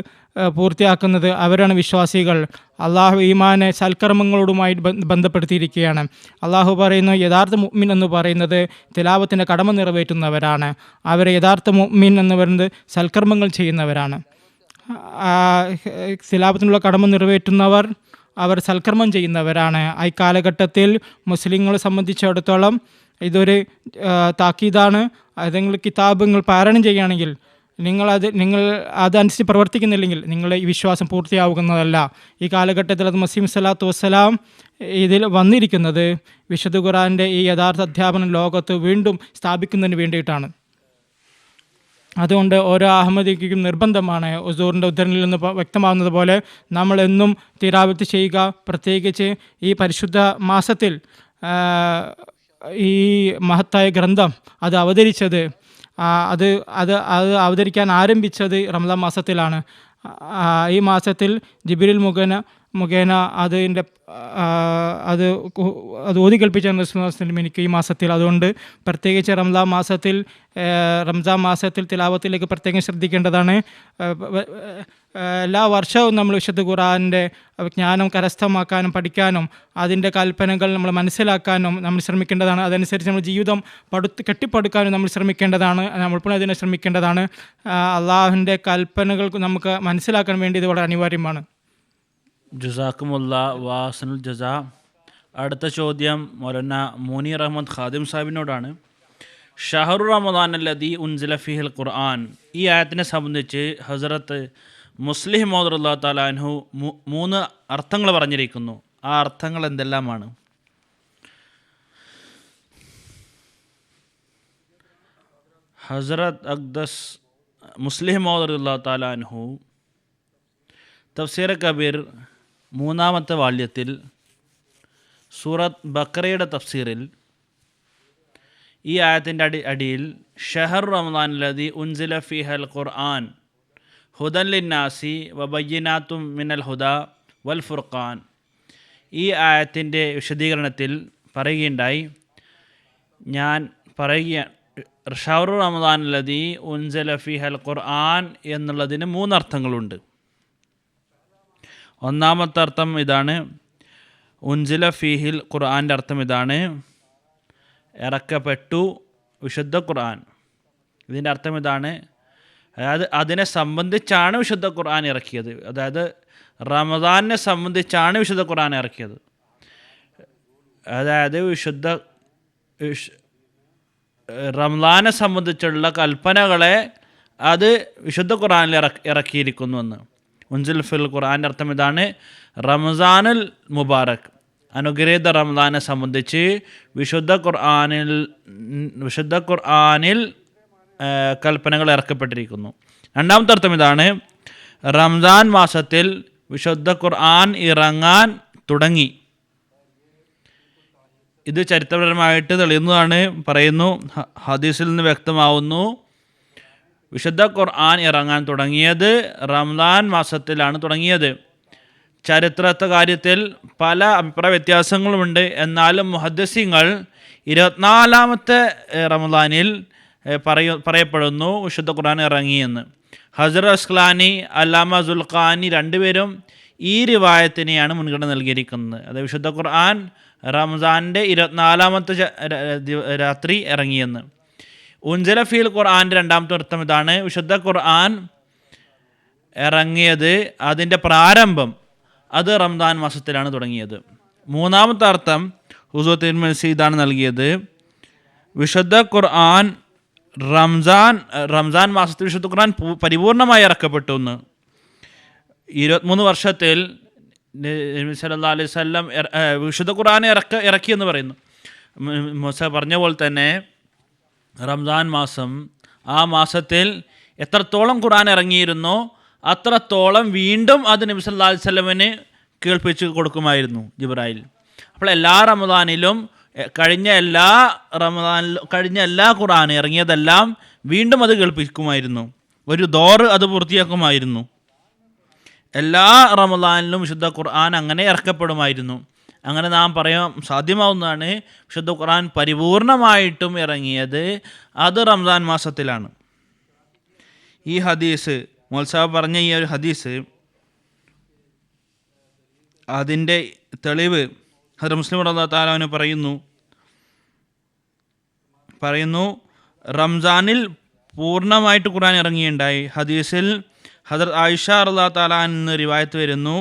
പൂർത്തിയാക്കുന്നത് അവരാണ് വിശ്വാസികൾ. അള്ളാഹു ഈമാനെ സൽക്കർമ്മങ്ങളോടുമായി ബന്ധപ്പെടുത്തിയിരിക്കുകയാണ്. അള്ളാഹു പറയുന്നു, യഥാർത്ഥ മുഅ്മിൻ എന്ന് പറയുന്നത് തിലാവത്തിൻ്റെ കടമ നിറവേറ്റുന്നവരാണ്. അവർ യഥാർത്ഥ മുഅ്മിൻ എന്ന് പറയുന്നത് സൽക്കർമ്മങ്ങൾ ചെയ്യുന്നവരാണ്. തിലാവത്തിനുള്ള കടമ നിറവേറ്റുന്നവർ അവർ സൽക്കർമ്മം ചെയ്യുന്നവരാണ്. ഈ കാലഘട്ടത്തിൽ മുസ്ലിങ്ങളെ സംബന്ധിച്ചിടത്തോളം ഇതൊരു താക്കീതാണ്. ഏതെങ്കിലും കിതാബ് നിങ്ങൾ പാരായണം ചെയ്യുകയാണെങ്കിൽ നിങ്ങൾ അതനുസരിച്ച് പ്രവർത്തിക്കുന്നില്ലെങ്കിൽ നിങ്ങളുടെ ഈ വിശ്വാസം പൂർത്തിയാവുന്നതല്ല. ഈ കാലഘട്ടത്തിൽ അത് മസീഹ് സ്വല്ലല്ലാഹു അലൈഹി വസല്ലം ഇതിൽ വന്നിരിക്കുന്നത് വിശുദ്ധ ഖുർആൻ്റെ ഈ യഥാർത്ഥ അധ്യാപനം ലോകത്ത് വീണ്ടും സ്ഥാപിക്കുന്നതിന് വേണ്ടിയിട്ടാണ്. അതുകൊണ്ട് ഓരോ അഹമ്മദിക്കും നിർബന്ധമാണ്, ഹുസൂറിൻ്റെ ഉദ്ധരണിയിൽ നിന്ന് വ്യക്തമാകുന്നത് പോലെ, നമ്മൾ എന്നും തിലാവത്ത് ചെയ്യുക. പ്രത്യേകിച്ച് ഈ പരിശുദ്ധ മാസത്തിൽ ഈ മഹത്തായ ഗ്രന്ഥം അത് അവതരിച്ചത് അത് അത് അത് അവതരിക്കാൻ ആരംഭിച്ചത് റമദാൻ മാസത്തിലാണ്. ഈ മാസത്തിൽ ജിബ്രീൽ മുഖേന അത് ഓതി കൽപ്പിച്ച റസൂലുള്ളാഹി എനിക്ക് ഈ മാസത്തിൽ. അതുകൊണ്ട് പ്രത്യേകിച്ച് റംസാൻ മാസത്തിൽ തിലാവത്തിലേക്ക് പ്രത്യേകം ശ്രദ്ധിക്കേണ്ടതാണ്. എല്ലാ വർഷവും നമ്മൾ വിശുദ്ധ ഖുർആനിൻ്റെ ജ്ഞാനം കരസ്ഥമാക്കാനും പഠിക്കാനും അതിൻ്റെ കൽപ്പനകൾ നമ്മൾ മനസ്സിലാക്കാനും നമ്മൾ ശ്രമിക്കേണ്ടതാണ്. അതനുസരിച്ച് നമ്മൾ ജീവിതം കെട്ടിപ്പടുക്കാനും നമ്മൾ ശ്രമിക്കേണ്ടതാണ്. നമ്മളിപ്പോൾ അതിനെ ശ്രമിക്കേണ്ടതാണ്. അള്ളാഹുവിൻ്റെ കൽപ്പനകൾ നമുക്ക് മനസ്സിലാക്കാൻ വേണ്ടി ഇത് വളരെ അനിവാര്യമാണ്. ജസാക്കുമുള്ള വാസനുൽ ജസാ. അടുത്ത ചോദ്യം മൗലാന മോനീർ അഹമ്മദ് ഖാദിം സാഹിബിനോടാണ്. ഷഹറു റമദാൻ അല്ലദീ ഉൻസില ഫീഹിൽ ഖുർആൻ, ഈ ആയത്തിനെ സംബന്ധിച്ച് ഹസ്രത്ത് മുസ്ലിം മൗദ് റളിയല്ലാഹു തആല അൻഹു 3 അർത്ഥങ്ങൾ പറഞ്ഞിരിക്കുന്നു. ആ അർത്ഥങ്ങൾ എന്തെല്ലാമാണ്? ഹസ്രത്ത് അഖ്ദസ് മുസ്ലിം മൗദ് റളിയല്ലാഹു തആല അൻഹു തഫ്സീർ കബീർ 3-ാമത്തെ വാല്യത്തിൽ സൂറത്ത് ബക്കറയുടെ തഫ്സീറിൽ ഈ ആയത്തിൻ്റെ അടിയിൽ ഷഹർ റമദാൻ ലദി ഉൻസില ഫീഹൽ ഖുർആൻ ഹുദൻ ലിന്നാസി വബയ്യിനാത്തും മിനൽ ഹുദ വൽ ഫുർഖാൻ, ഈ ആയത്തിൻ്റെ വിശദീകരണത്തിൽ പറയുകയുണ്ടായി. ഷഹർ റമദാൻ ലദി ഉൻസില ഫീഹൽ ഖുർആൻ എന്നുള്ളതിന് 3 അർത്ഥങ്ങളുണ്ട്. ഒന്നാമത്തെ അർത്ഥം ഇതാണ്, ഉൻസില ഫീഹിൽ ഖുർആൻ്റെ അർത്ഥം ഇതാണ്, ഇറക്കപ്പെട്ടു വിശുദ്ധ ഖുർആൻ. ഇതിൻ്റെ അർത്ഥം ഇതാണ്, അതായത് അതിനെ സംബന്ധിച്ചാണ് വിശുദ്ധ ഖുർആൻ ഇറക്കിയത്. അതായത് റമദാനിനെ സംബന്ധിച്ചാണ് വിശുദ്ധ ഖുർആൻ ഇറക്കിയത്. അതായത് റമദാനെ സംബന്ധിച്ചുള്ള കൽപ്പനകളെ അത് വിശുദ്ധ ഖുർആനിൽ ഇറക്കിയിരിക്കുന്നുവെന്ന്. ഉൻസിൽ ഫിൽ ഖുർആൻ്റെ അർത്ഥം ഇതാണ്, റംസാനുൽ മുബാറക്, അനുഗ്രഹീത റമദാനെ സംബന്ധിച്ച് വിശുദ്ധ ഖുർആനിൽ കൽപ്പനകൾ ഇറക്കപ്പെട്ടിരിക്കുന്നു. രണ്ടാമത്തെ അർത്ഥം ഇതാണ്, റംസാൻ മാസത്തിൽ വിശുദ്ധ ഖുർആൻ ഇറങ്ങാൻ തുടങ്ങി. ഇത് ചരിത്രപരമായിട്ട് തെളിയുന്നതാണ്. പറയുന്നു, ഹദീസിൽ നിന്ന് വ്യക്തമാവുന്നു, വിശുദ്ധ ഖുർആൻ ഇറങ്ങാൻ തുടങ്ങിയത് റംസാൻ മാസത്തിലാണ് തുടങ്ങിയത്. ചരിത്രത്തെ കാര്യത്തിൽ പല അഭിപ്രായ വ്യത്യാസങ്ങളുമുണ്ട്. എന്നാലും മുഹദ്ദിസീങ്ങൾ 24-ാമത്തെ റമദാനിൽ പറയപ്പെടുന്നു വിശുദ്ധ ഖുർആൻ ഇറങ്ങിയെന്ന്. ഹസ്രത്ത് അസ്ഖലാനി, അല്ലാമ സുൽഖാനി രണ്ടുപേരും ഈ റിവായത്തിനെയാണ് മുൻഗണന നൽകിയിരിക്കുന്നത്. അത് വിശുദ്ധ ഖുർആൻ റംസാൻ്റെ 24-ാമത്തെ രാത്രി ഇറങ്ങിയെന്ന്. ഉൻസില ഫീൽ ഖുർആൻ്റെ രണ്ടാമത്തെ അർത്ഥം ഇതാണ്, വിശുദ്ധ ഖുർആൻ ഇറങ്ങിയത് അതിൻ്റെ പ്രാരംഭം അത് റംസാൻ മാസത്തിലാണ് തുടങ്ങിയത്. മൂന്നാമത്തെ അർത്ഥം ഹുസൂർ തിർമിസി ഇതാണ് നൽകിയത്, വിശുദ്ധ ഖുർആൻ റംസാൻ മാസത്തിൽ വിശുദ്ധ ഖുർആൻ പരിപൂർണമായി ഇറക്കപ്പെട്ടു എന്ന്. 23 വർഷത്തിൽ നബി സല്ലല്ലാഹു അലൈഹി വസല്ലം വിശുദ്ധ ഖുർആൻ ഇറക്കിയെന്ന് പറയുന്നു. മൂസ പറഞ്ഞ പോലെ തന്നെ റംസാൻ മാസം, ആ മാസത്തിൽ എത്രത്തോളം ഖുർആൻ ഇറങ്ങിയിരുന്നോ അത്രത്തോളം വീണ്ടും അത് നബി സല്ലല്ലാഹു അലൈഹി വസല്ലമിന് കേൾപ്പിച്ച് കൊടുക്കുമായിരുന്നു ജിബ്രായിൽ. അപ്പോൾ എല്ലാ റമദാനിലും കഴിഞ്ഞ എല്ലാ ഖുർആൻ ഇറങ്ങിയതെല്ലാം വീണ്ടും അത് കേൾപ്പിക്കുമായിരുന്നു. ഒരു ദോറ് അത് പൂർത്തിയാക്കുമായിരുന്നു. എല്ലാ റമദാനിലും വിശുദ്ധ ഖുർആൻ അങ്ങനെ ഇറക്കപ്പെടുമായിരുന്നു. അങ്ങനെ നാം പറയാൻ സാധ്യമാവുന്നതാണ്, വിശുദ്ധ ഖുർആൻ പരിപൂർണമായിട്ടും ഇറങ്ങിയത് അത് റംസാൻ മാസത്തിലാണ്. ഈ ഹദീസ് മൗലസാബ് പറഞ്ഞ ഈ ഒരു ഹദീസ്, അതിൻ്റെ തെളിവ് ഹദ്റത്ത് മുസ്ലിം റളിയല്ലാഹു തആല അൻഹു പറയുന്നു റംസാനിൽ പൂർണ്ണമായിട്ട് ഖുർആൻ ഇറങ്ങിയുണ്ടായി. ഹദീസിൽ ഹദ്റത്ത് ആയിഷ റളിയല്ലാഹു തആല എന്ന് റിവായത്ത് വരുന്നു,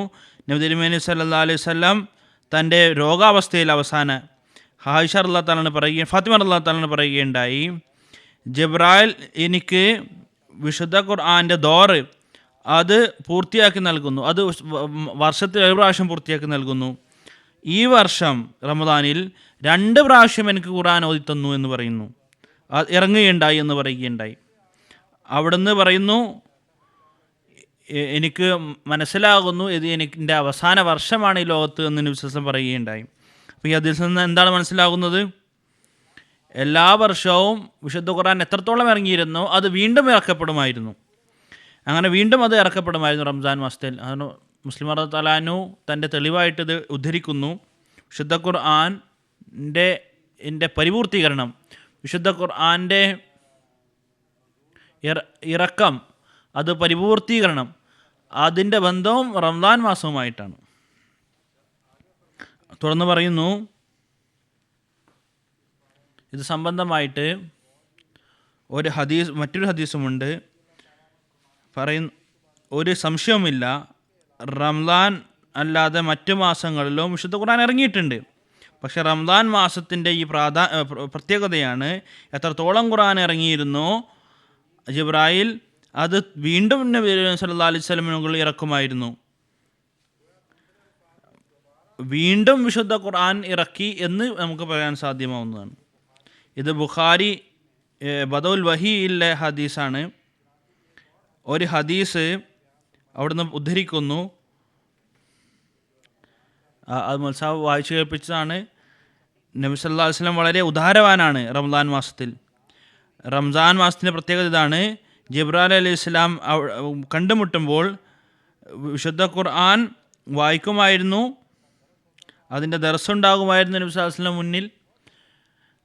നബി തിരുമേനി സല്ലല്ലാഹു അലൈഹി വസല്ലം തൻ്റെ രോഗാവസ്ഥയിൽ അവസാനം ആയിഷ റളിയല്ലാഹു തആല ഫാത്തിമ റളിയല്ലാഹു തആല പറയുകയുണ്ടായി, ജിബ്രായിൽ എനിക്ക് വിശുദ്ധ ഖുർആൻ്റെ ദോറ് അത് പൂർത്തിയാക്കി നൽകുന്നു, അത് വർഷത്തിൽ 1 പ്രാവശ്യം പൂർത്തിയാക്കി നൽകുന്നു. ഈ വർഷം റമദാനിൽ 2 പ്രാവശ്യം എനിക്ക് ഖുർആൻ ഓതി തന്നു എന്ന് പറയുന്നു, ഇറങ്ങുകയുണ്ടായി എന്ന് പറയുകയുണ്ടായി. അവിടുന്ന് പറയുന്നു, എനിക്ക് മനസ്സിലാകുന്നു ഇത് എൻ്റെ അവസാന വർഷമാണ് ഈ ലോകത്ത് എന്ന് നബി സല്ലല്ലാഹു അലൈഹി വസല്ലം പറയുകയുണ്ടായി. അപ്പോൾ ഈ ഹദീസിൽ നിന്ന് എന്താണ് മനസ്സിലാകുന്നത്? എല്ലാ വർഷവും വിശുദ്ധ ഖുർആൻ എത്രത്തോളം ഇറങ്ങിയിരുന്നോ അത് വീണ്ടും ഇറക്കപ്പെടുമായിരുന്നു. അങ്ങനെ വീണ്ടും അത് ഇറക്കപ്പെടുമായിരുന്നു റംസാൻ മാസത്തിൽ. അതിന് മുസ്ലിം റളിയല്ലാഹു തൻ്റെ തെളിവായിട്ട് ഇത് ഉദ്ധരിക്കുന്നു. വിശുദ്ധ ഖുർആൻ്റെ പരിപൂർത്തീകരണം, വിശുദ്ധ ഖുർആൻ്റെ ഇറക്കം, അത് പരിപൂർത്തീകരണം, അതിൻ്റെ ബന്ധവും റംസാൻ മാസവുമായിട്ടാണ്. തുടർന്ന് പറയുന്നു, ഇത് സംബന്ധമായിട്ട് മറ്റൊരു ഹദീസുമുണ്ട്. ഒരു സംശയവുമില്ല, റംസാൻ അല്ലാതെ മറ്റു മാസങ്ങളിലും വിശുദ്ധ ഖുർആൻ ഇറങ്ങിയിട്ടുണ്ട്. പക്ഷേ റംസാൻ മാസത്തിൻ്റെ ഈ പ്രത്യേകതയാണ്, എത്രത്തോളം ഖുർആൻ ഇറങ്ങിയിരുന്നോ ജിബ്രായിൽ അത് വീണ്ടും നബി സല്ലല്ലാഹു അലൈഹി വസല്ലമയിൽ ഇറക്കുമായിരുന്നു. വീണ്ടും വിശുദ്ധ ഖുർആൻ ഇറക്കി എന്ന് നമുക്ക് പറയാൻ സാധ്യമാവുന്നതാണ്. ഇത് ബുഖാരി ബദഉൽ വഹിയിലെ ഹദീസാണ്. ഒരു ഹദീസ് അവിടുന്ന് ഉദ്ധരിക്കുന്നു, അത് മത്സാവ് വായിച്ചു കേൾപ്പിച്ചതാണ്. നബി സല്ലല്ലാഹു അലൈഹി വസല്ലം വളരെ ഉദാരവാനാണ് റംസാൻ മാസത്തിൽ. റംസാൻ മാസത്തിൻ്റെ പ്രത്യേകത ഇതാണ്, ജിബ്രായിൽ അലൈഹിസ്സലാം കണ്ടുമുട്ടുമ്പോൾ വിശുദ്ധ ഖുർആൻ വായിക്കുമായിരുന്നു, അതിൻ്റെ ദർസുണ്ടാകുമായിരുന്നു നബി സല്ലല്ലാഹു അലൈഹി വസല്ലം മുന്നിൽ.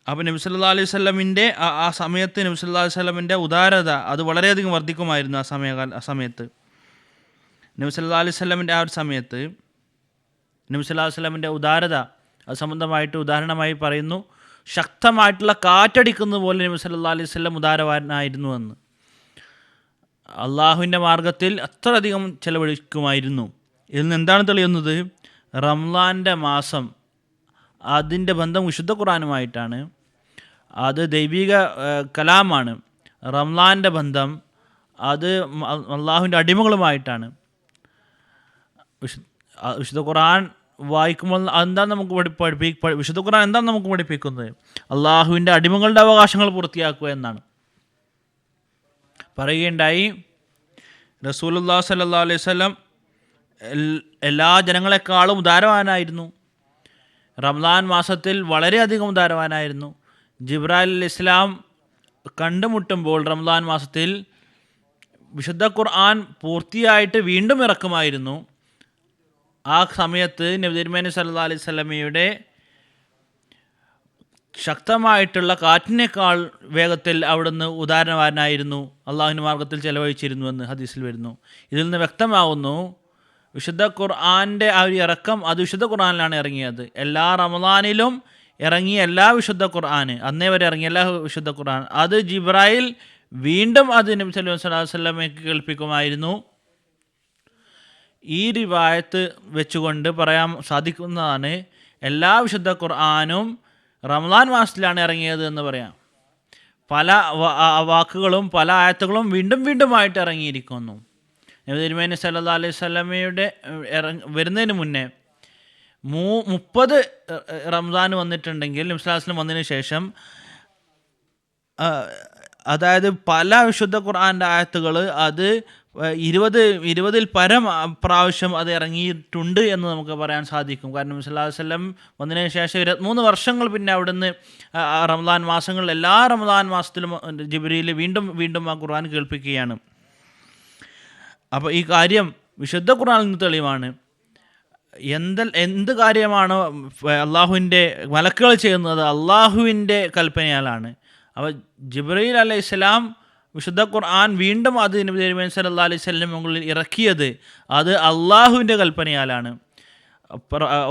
അപ്പോൾ നബി സല്ലല്ലാഹു അലൈഹി വസല്ലമിൻ്റെ ആ സമയത്ത് നബി സല്ലല്ലാഹു അലൈഹി വസല്ലമിൻ്റെ ഉദാരത അത് വളരെയധികം വർദ്ധിക്കുമായിരുന്നു. ആ സമയത്ത് നബി സല്ലല്ലാഹു അലൈഹി വസല്ലമിൻ്റെ ആ ഒരു സമയത്ത് നബി സല്ലല്ലാഹു അലൈഹി വസല്ലമിൻ്റെ ഉദാരത അത് സംബന്ധമായിട്ട് ഉദാഹരണമായി പറയുന്നു, ശക്തമായിട്ടുള്ള കാറ്റടിക്കുന്നത് പോലെ നബി സല്ലല്ലാഹു അലൈഹി വസല്ലം ഉദാരവാനായിരുന്നു എന്ന്. അള്ളാഹുവിൻ്റെ മാർഗത്തിൽ അത്രയധികം ചെലവഴിക്കുമായിരുന്നു. ഇതിൽ നിന്ന് എന്താണ് തെളിയുന്നത്? റംസാൻ്റെ മാസം അതിൻ്റെ ബന്ധം വിശുദ്ധ ഖുർആനുമായിട്ടാണ്. അത് ദൈവിക കലാമാണ്. റംസാൻ്റെ ബന്ധം അത് അള്ളാഹുവിൻ്റെ അടിമകളുമായിട്ടാണ്. വിശുദ്ധ ഖുർആൻ വായിക്കുമ്പോൾ എന്താണ് നമുക്ക് വിശുദ്ധ ഖുർആൻ എന്താണ് നമുക്ക് പഠിപ്പിക്കുന്നത്? അള്ളാഹുവിൻ്റെ അടിമകളുടെ അവകാശങ്ങൾ പൂർത്തിയാക്കുക എന്നാണ്. പറയുകയുണ്ടായി, റസൂലുള്ളാഹി സ്വല്ലല്ലാഹു അലൈഹി വസല്ലം എല്ലാ ജനങ്ങളെക്കാളും ഉദാരവാനായിരുന്നു. റംസാൻ മാസത്തിൽ വളരെയധികം ഉദാരവാനായിരുന്നു. ജിബ്രായിൽ അലൈഹിസ്സലാം കണ്ടുമുട്ടുമ്പോൾ റംസാൻ മാസത്തിൽ വിശുദ്ധ ഖുർആൻ പൂർത്തിയായിട്ട് വീണ്ടും ഇറക്കുമായിരുന്നു. ആ സമയത്ത് നബി തിരുമേനി സല്ലല്ലാഹു അലൈഹി വസല്ലമയുടെ ശക്തമായിട്ടുള്ള കാറ്റിനേക്കാൾ വേഗത്തിൽ അവിടുന്ന് ഉദാരവാനായിരുന്നു, അള്ളാഹുവിൻ്റെ മാർഗത്തിൽ ചെലവഴിച്ചിരുന്നുവെന്ന് ഹദീസിൽ വരുന്നു. ഇതിൽ നിന്ന് വ്യക്തമാവുന്നു, വിശുദ്ധ ഖുർആൻ്റെ ആ ഒരു ഇറക്കം അത് വിശുദ്ധ ഖുർആനിലാണ് ഇറങ്ങിയത്. എല്ലാ റമദാനിലും ഇറങ്ങിയ എല്ലാ വിശുദ്ധ ഖുർആൻ, അന്നേ വരെ ഇറങ്ങിയ എല്ലാ വിശുദ്ധ ഖുർആൻ, അത് ജിബ്രായിൽ വീണ്ടും അത് നബി സല്ലല്ലാഹു അലൈഹി വസല്ലമയ്ക്ക് കേൾപ്പിക്കുമായിരുന്നു. ഈ റിവായത്ത് വെച്ചുകൊണ്ട് പറയാൻ സാധിക്കുന്നതാണ്, എല്ലാ വിശുദ്ധ ഖുർആനും റമദാൻ മാസത്തിലാണ് ഇറങ്ങിയത് എന്ന് പറയാം. പല വാക്കുകളും പല ആയത്തുകളും വീണ്ടും വീണ്ടുമായിട്ട് ഇറങ്ങിയിരിക്കുന്നു. നബി തിരുമേനി സല്ലല്ലാഹു അലൈഹി വസല്ലമയുടെ വരുന്നതിന് മുന്നേ 30 റംസാൻ വന്നിട്ടുണ്ടെങ്കിൽ നബി സല്ലല്ലാഹു അലൈഹി വസല്ലം വന്നതിന് ശേഷം, അതായത് പല വിശുദ്ധ ഖുർആൻ്റെ ആയത്തുകൾ അത് 20 പരം പ്രാവശ്യം അത് ഇറങ്ങിയിട്ടുണ്ട് എന്ന് നമുക്ക് പറയാൻ സാധിക്കും. കാരണം നബി സല്ലല്ലാഹു അലൈഹി വസല്ലം വന്നതിന് ശേഷം 23 വർഷങ്ങൾ പിന്നെ അവിടുന്ന് റമദാൻ മാസങ്ങളിൽ എല്ലാ റമദാൻ മാസത്തിലും ജിബ്രീൽ വീണ്ടും വീണ്ടും ആ ഖുർആൻ കേൾപ്പിക്കുകയാണ്. അപ്പോൾ ഈ കാര്യം വിശുദ്ധ ഖുർആനിൽ നിന്ന് തെളിവാണ്. എന്ത് കാര്യമാണ് അള്ളാഹുവിൻ്റെ മലക്കുകൾ ചെയ്യുന്നത് അള്ളാഹുവിൻ്റെ കൽപ്പനയാലാണ്. അപ്പോൾ ജിബ്രീൽ അലൈഹിസ്സലാം വിശുദ്ധ ഖുർആൻ വീണ്ടും അത് നബി തിരുമേനി സല്ലല്ലാഹു അലൈഹി വസല്ലം മുകളിൽ ഇറക്കിയത് അത് അള്ളാഹുവിൻ്റെ കൽപ്പനയാലാണ്.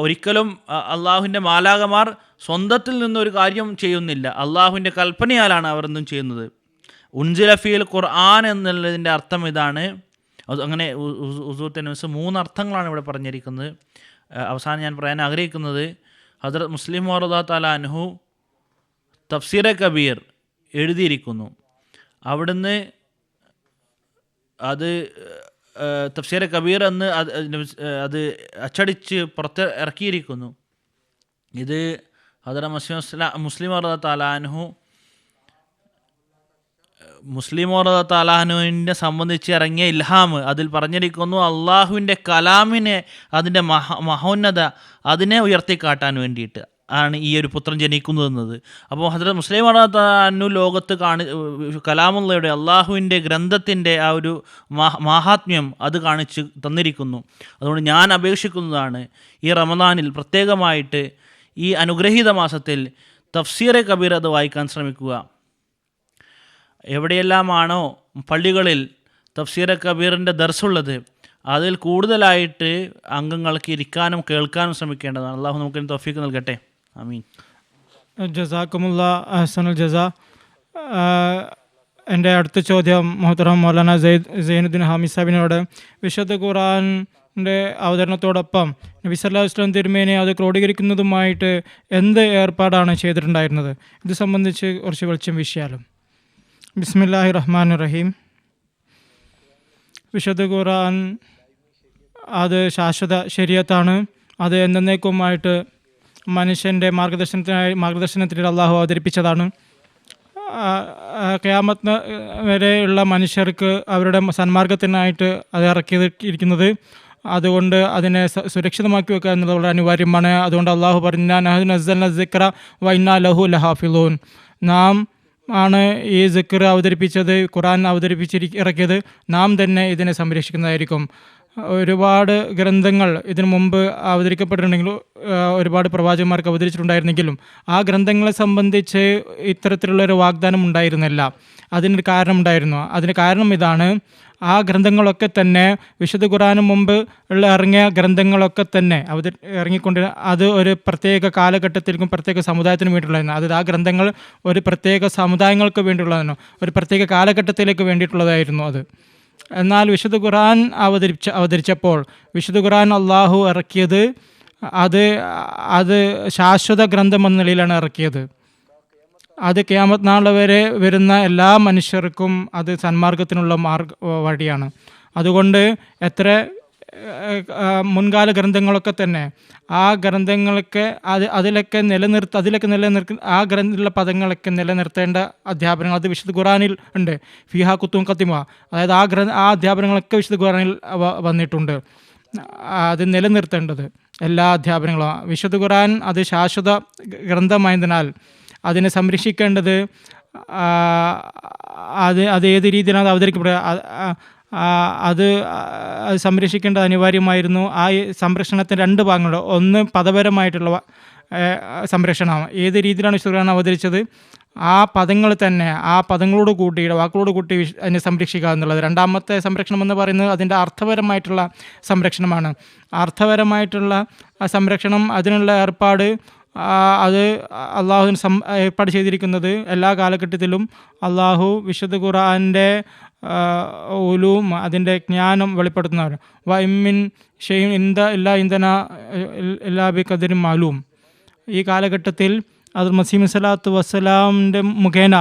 ഒരിക്കലും അള്ളാഹുവിൻ്റെ മാലാകമാർ സ്വന്തത്തിൽ നിന്നൊരു കാര്യം ചെയ്യുന്നില്ല, അള്ളാഹുവിൻ്റെ കൽപ്പനയാലാണ് അവർ എന്തും ചെയ്യുന്നത്. ഉൻസില ഫീൽ ഖുർആൻ എന്നുള്ളതിൻ്റെ അർത്ഥം ഇതാണ്. അങ്ങനെ ഹുസൂർ നബി 3 അർത്ഥങ്ങളാണ് ഇവിടെ പറഞ്ഞിരിക്കുന്നത്. അവസാനം ഞാൻ പറയാൻ ആഗ്രഹിക്കുന്നത്, ഹദ്റത്ത് മുസ്ലിം റളിയല്ലാഹു തആല അൻഹു തഫ്സീറെ കബീർ എഴുതിയിരിക്കുന്നു. അവിടുന്ന് അത് തഫ്സീറെ കബീർ എന്ന് അത് അച്ചടിച്ച് പുറത്ത് ഇറക്കിയിരിക്കുന്നു. ഇത് ഹദ്റത്ത് മുസ്ലിം റളിയല്ലാഹു തആല അൻഹു റളിയല്ലാഹുവിനെ സംബന്ധിച്ച് ഇറങ്ങിയ ഇൽഹാം അതിൽ പറഞ്ഞിരിക്കുന്നു, അള്ളാഹുവിൻ്റെ കലാമിനെ അതിൻ്റെ മഹോന്നത അതിനെ ഉയർത്തിക്കാട്ടാൻ വേണ്ടിയിട്ട്, ആണ് ഈ ഒരു പുത്രൻ ജനിക്കുന്നതെന്നത്. അപ്പോൾ ഹദ്റത്ത് മുസ്ലിം അന്നു ലോകത്ത് കലാമുള്ളയുടെ അള്ളാഹുവിൻ്റെ ഗ്രന്ഥത്തിൻ്റെ ആ ഒരു മാഹാത്മ്യം അത് കാണിച്ച് തന്നിരിക്കുന്നു. അതുകൊണ്ട് ഞാൻ അപേക്ഷിക്കുന്നതാണ് ഈ റമദാനിൽ പ്രത്യേകമായിട്ട് ഈ അനുഗ്രഹീത മാസത്തിൽ തഫ്സീറെ കബീർ അത് വായിക്കാൻ ശ്രമിക്കുക. എവിടെയെല്ലാമാണോ പള്ളികളിൽ തഫ്സീറെ കബീറിൻ്റെ ദർസുള്ളത് അതിൽ കൂടുതലായിട്ട് അംഗങ്ങൾക്ക് ഇരിക്കാനും കേൾക്കാനും ശ്രമിക്കേണ്ടതാണ്. അള്ളാഹു നമുക്ക് തൗഫീഖ് നൽകട്ടെ. ആമീൻ. ജസാക്കുമുള്ള അഹ്സനുൽ ജസാ. എൻ്റെ അടുത്ത ചോദ്യം മുഹത്തറം മൗലാന സൈനുദ്ദീൻ ഹാമിദ് സാഹിബിനോട്. വിശുദ്ധ ഖുർആൻ്റെ അവതരണത്തോടൊപ്പം നബി സല്ലല്ലാഹു അലൈഹി വസല്ലം തിരുമേനി അത് ക്രോഡീകരിക്കുന്നതുമായിട്ട് എന്ത് ഏർപ്പാടാണ് ചെയ്തിട്ടുണ്ടായിരുന്നത്? ഇത് സംബന്ധിച്ച് കുറച്ച് വെളിച്ചം വീശിയാലും. ബിസ്മില്ലാഹി റഹ്മാനിർ റഹീം. വിശുദ്ധ ഖുർആൻ അത് ശാശ്വത ശരീഅത്താണ്. അത് എന്നേക്കുമായിട്ട് മനുഷ്യൻ്റെ മാർഗദർശനത്തിന് അള്ളാഹു അവതരിപ്പിച്ചതാണ്. ഖിയാമത്ത് വരെയുള്ള മനുഷ്യർക്ക് അവരുടെ സന്മാർഗത്തിനായിട്ട് അത് ഇറക്കിയിരിക്കുന്നത്. അതുകൊണ്ട് അതിനെ സുരക്ഷിതമാക്കി വെക്കുക എന്നത് വളരെ അനിവാര്യമാണ്. അതുകൊണ്ട് അള്ളാഹു പറഞ്ഞു, നഹ്നു നസ്സൽന സിക്റ വ ഇന്നാ ലഹു ലഹാഫിളൂൻ. നാം ആണ് ഈ സിക്ർ അവതരിപ്പിച്ചത്, ഖുർആൻ ഇറക്കിയത്. നാം തന്നെ ഇതിനെ സംരക്ഷിക്കുന്നതായിരിക്കും. ഒരുപാട് ഗ്രന്ഥങ്ങൾ ഇതിനു മുമ്പ് അവതരിക്കപ്പെട്ടിട്ടുണ്ടെങ്കിലും ഒരുപാട് പ്രവാചകന്മാർക്ക് അവതരിച്ചിട്ടുണ്ടായിരുന്നെങ്കിലും ആ ഗ്രന്ഥങ്ങളെ സംബന്ധിച്ച് ഇത്തരത്തിലുള്ളൊരു വാഗ്ദാനം ഉണ്ടായിരുന്നില്ല. അതിനൊരു കാരണമുണ്ടായിരുന്നു. അതിന് കാരണം ഇതാണ്: ആ ഗ്രന്ഥങ്ങളൊക്കെ തന്നെ വിശുദ്ധ ഖുർആന് മുമ്പ് ഇറങ്ങിയ ഗ്രന്ഥങ്ങളൊക്കെ തന്നെ ഇറങ്ങിക്കൊണ്ട് അത് ഒരു പ്രത്യേക കാലഘട്ടത്തിലേക്കും പ്രത്യേക സമുദായത്തിനും വേണ്ടിയിട്ടുള്ളതായിരുന്നു. അത് ആ ഗ്രന്ഥങ്ങൾ ഒരു പ്രത്യേക സമുദായങ്ങൾക്ക് വേണ്ടിയുള്ളതായിരുന്നു, ഒരു പ്രത്യേക കാലഘട്ടത്തിലേക്ക് വേണ്ടിയിട്ടുള്ളതായിരുന്നു അത്. എന്നാൽ വിശുദ്ധ ഖുർആൻ അവതരിച്ചപ്പോൾ വിശുദ്ധ ഖുർആൻ അള്ളാഹു ഇറക്കിയത് അത് ശാശ്വത ഗ്രന്ഥം എന്ന നിലയിലാണ് ഇറക്കിയത്. അത് ഖിയാമത്ത് നാൾ വരെ വരുന്ന എല്ലാ മനുഷ്യർക്കും അത് സന്മാർഗത്തിനുള്ള വഴിയാണ്. അതുകൊണ്ട് എത്ര മുൻകാല ഗ്രന്ഥങ്ങളൊക്കെ തന്നെ ആ ഗ്രന്ഥങ്ങളൊക്കെ അതിലൊക്കെ ആ ഗ്രന്ഥത്തിലുള്ള പദങ്ങളൊക്കെ നിലനിർത്തേണ്ട അധ്യാപനങ്ങൾ അത് വിശുദ്ധ ഖുർആനിൽ ഉണ്ട്. ഫിഹാ കുത്തും ഖത്തിമ, അതായത് ആ അധ്യാപനങ്ങളൊക്കെ വിശുദ്ധ ഖുർആനിൽ വന്നിട്ടുണ്ട്. അത് നിലനിർത്തേണ്ടത് എല്ലാ അധ്യാപനങ്ങളും. വിശുദ്ധ ഖുർആൻ അത് ശാശ്വത ഗ്രന്ഥമായതിനാൽ അതിനെ സംരക്ഷിക്കേണ്ടത് അത് ഏത് രീതിയിലാണ് അവതരിക്കപ്പെടുക അത് സംരക്ഷിക്കേണ്ടത് അനിവാര്യമായിരുന്നു. ആ സംരക്ഷണത്തിന് രണ്ട് ഭാഗങ്ങളുണ്ട്. ഒന്ന് പദപരമായിട്ടുള്ള സംരക്ഷണമാണ്. ഏത് രീതിയിലാണ് ഖുർആൻ അവതരിച്ചത് ആ പദങ്ങൾ തന്നെ ആ പദങ്ങളോട് കൂട്ടിയിട്ട് വാക്കുകളോട് കൂട്ടി അതിനെ സംരക്ഷിക്കുക എന്നുള്ളത്. രണ്ടാമത്തെ സംരക്ഷണം എന്ന് പറയുന്നത് അതിൻ്റെ അർത്ഥപരമായിട്ടുള്ള സംരക്ഷണമാണ്. അർത്ഥപരമായിട്ടുള്ള സംരക്ഷണം അതിനുള്ള ഏർപ്പാട് അത് അള്ളാഹുവിന് ഏർപ്പാട് ചെയ്തിരിക്കുന്നത് എല്ലാ കാലഘട്ടത്തിലും അള്ളാഹു വിശുദ്ധ ഖുർആൻ്റെ ഉലൂം അതിൻ്റെ ജ്ഞാനം വെളിപ്പെടുത്തുന്നവർ. വഇമ്മിൻ ഷൈഇൻ ഇല്ലാ ബി ഖദരിൻ മാലൂം. ഈ കാലഘട്ടത്തിൽ അത് മസീഹ് സ്വല്ലല്ലാഹു വസ്സലാമിൻ്റെ മുഖേന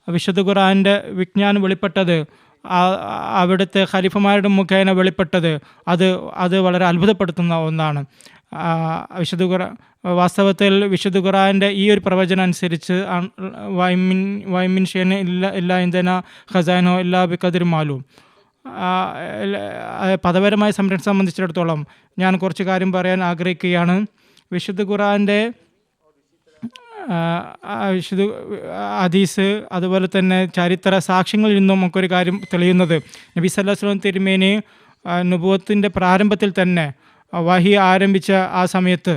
വിശുദ്ധ ഖുർആൻ്റെ വിജ്ഞാനം വെളിപ്പെട്ടത്, അവിടുത്തെ ഖലീഫമാരുടെ മുഖേന വെളിപ്പെട്ടത് അത് വളരെ അത്ഭുതപ്പെടുത്തുന്ന ഒന്നാണ്. വാസ്തവത്തിൽ വിശുദ്ധ ഖുർആൻ്റെ ഈ ഒരു പ്രവചനം അനുസരിച്ച് വൈമിൻ ഷൈഇൻ ഇല്ലാ ഇൻദനാ ഖസാഇനുഹു ഇല്ലാ ബിഖദരിൻ മാലൂം. പദപരമായ സംരക്ഷണം സംബന്ധിച്ചിടത്തോളം ഞാൻ കുറച്ച് കാര്യം പറയാൻ ആഗ്രഹിക്കുകയാണ്. വിശുദ്ധ ഖുർആൻ്റെ വിശുദ്ധ ഹദീസ് അതുപോലെ തന്നെ ചരിത്ര സാക്ഷ്യങ്ങളിൽ നിന്നും നമുക്കൊരു കാര്യം തെളിയുന്നത്, നബി സല്ലല്ലാഹു അലൈഹി വസല്ലം തിരുമേനി നുബുവത്തിൻ്റെ പ്രാരംഭത്തിൽ തന്നെ വഹി ആരംഭിച്ച ആ സമയത്ത്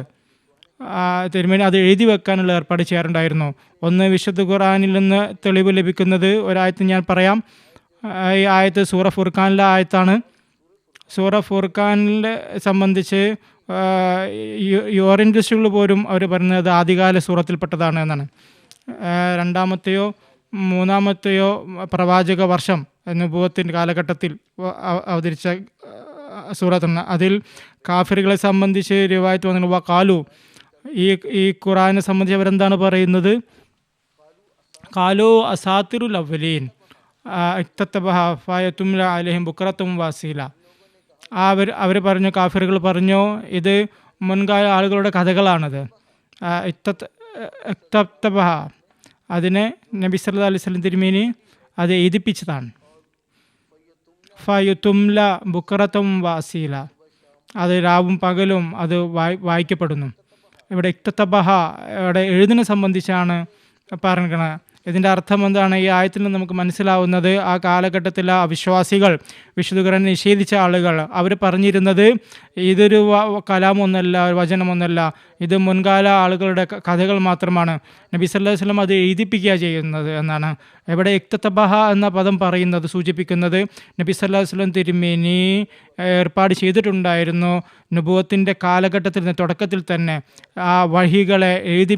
തിരുമേനി അത് എഴുതി വെക്കാനുള്ള ഏർപ്പാട് ചെയ്യാറുണ്ടായിരുന്നു. ഒന്ന് വിശുദ്ധ ഖുർആനിൽ നിന്ന് തെളിവ് ലഭിക്കുന്നത് ഒരായത്ത് ഞാൻ പറയാം. ഈ ആയത്ത് സൂറ ഫുർഖാനിലെ ആയത്താണ്. സൂറ ഫുർഖാനിലെ സംബന്ധിച്ച് ഓറിയന്റലിസ്റ്റുകൾ പോലും അവർ പറയുന്നത് ആദ്യകാല സൂറത്തിൽപ്പെട്ടതാണ് എന്നാണ്. രണ്ടാമത്തെയോ മൂന്നാമത്തെയോ പ്രവാചക വർഷം നുബുവത്തിൻ്റെ കാലഘട്ടത്തിൽ അവതരിച്ച സൂറത്താണ്. അതിൽ കാഫിറുകളെ സംബന്ധിച്ച് റിവായത്ത് വന്നിട്ടുള്ള കാലു ഈ ഖുർആനെ സംബന്ധിച്ച് അവരെന്താണ് പറയുന്നത്? കാലു അസാത്തിറുൽ അവലീൻ ഇക്തതബഹ ഫയതുംല അലൈഹിം ബുക്റത്തും വാസീല. അവർ പറഞ്ഞു, കാഫിറുകൾ പറഞ്ഞു, ഇത് മുൻകാല ആളുകളുടെ കഥകളാണത്. ഇക്തതബഹ അതിനെ നബി സല്ലല്ലാഹു അലൈഹി വസല്ലം തിരുമേനി അത് എഴുതിപ്പിച്ചതാണ്. ഫയതുംല ബുക്റത്തും വാസീല, അത് രാവും പകലും അത് വായിക്കപ്പെടുന്നു. ഇവിടെ ഇക്തബഹ ഇവിടെ എഴുതിനെ സംബന്ധിച്ചാണ് പറഞ്ഞിരിക്കുന്നത്. ഇതിൻ്റെ അർത്ഥം എന്താണ്? ഈ ആയത്തിൽ നിന്ന് നമുക്ക് മനസ്സിലാവുന്നത് ആ കാലഘട്ടത്തിലെ അവിശ്വാസികൾ, വിശുദ്ധ ഖുർആൻ നിഷേധിച്ച ആളുകൾ, അവർ പറഞ്ഞിരുന്നത് ഇതൊരു കലാമൊന്നല്ല, വചനമൊന്നല്ല, ഇത് മുൻകാല ആളുകളുടെ കഥകൾ മാത്രമാണ്. നബി സല്ലല്ലാഹു അലൈഹി വസല്ലം അത് എഴുതിപ്പിക്കുക ചെയ്യുന്നത് എന്നാണ്. ഇവിടെ ഇക്തബഹ എന്ന പദം പറയുന്നത് സൂചിപ്പിക്കുന്നത് നബി സല്ലല്ലാഹു അലൈഹി വസല്ലം തിരുമേനി ഏർപ്പാട് ചെയ്തിട്ടുണ്ടായിരുന്നു നുബുവത്തിൻ്റെ കാലഘട്ടത്തിൽ തുടക്കത്തിൽ തന്നെ ആ വഹികളെ എഴുതി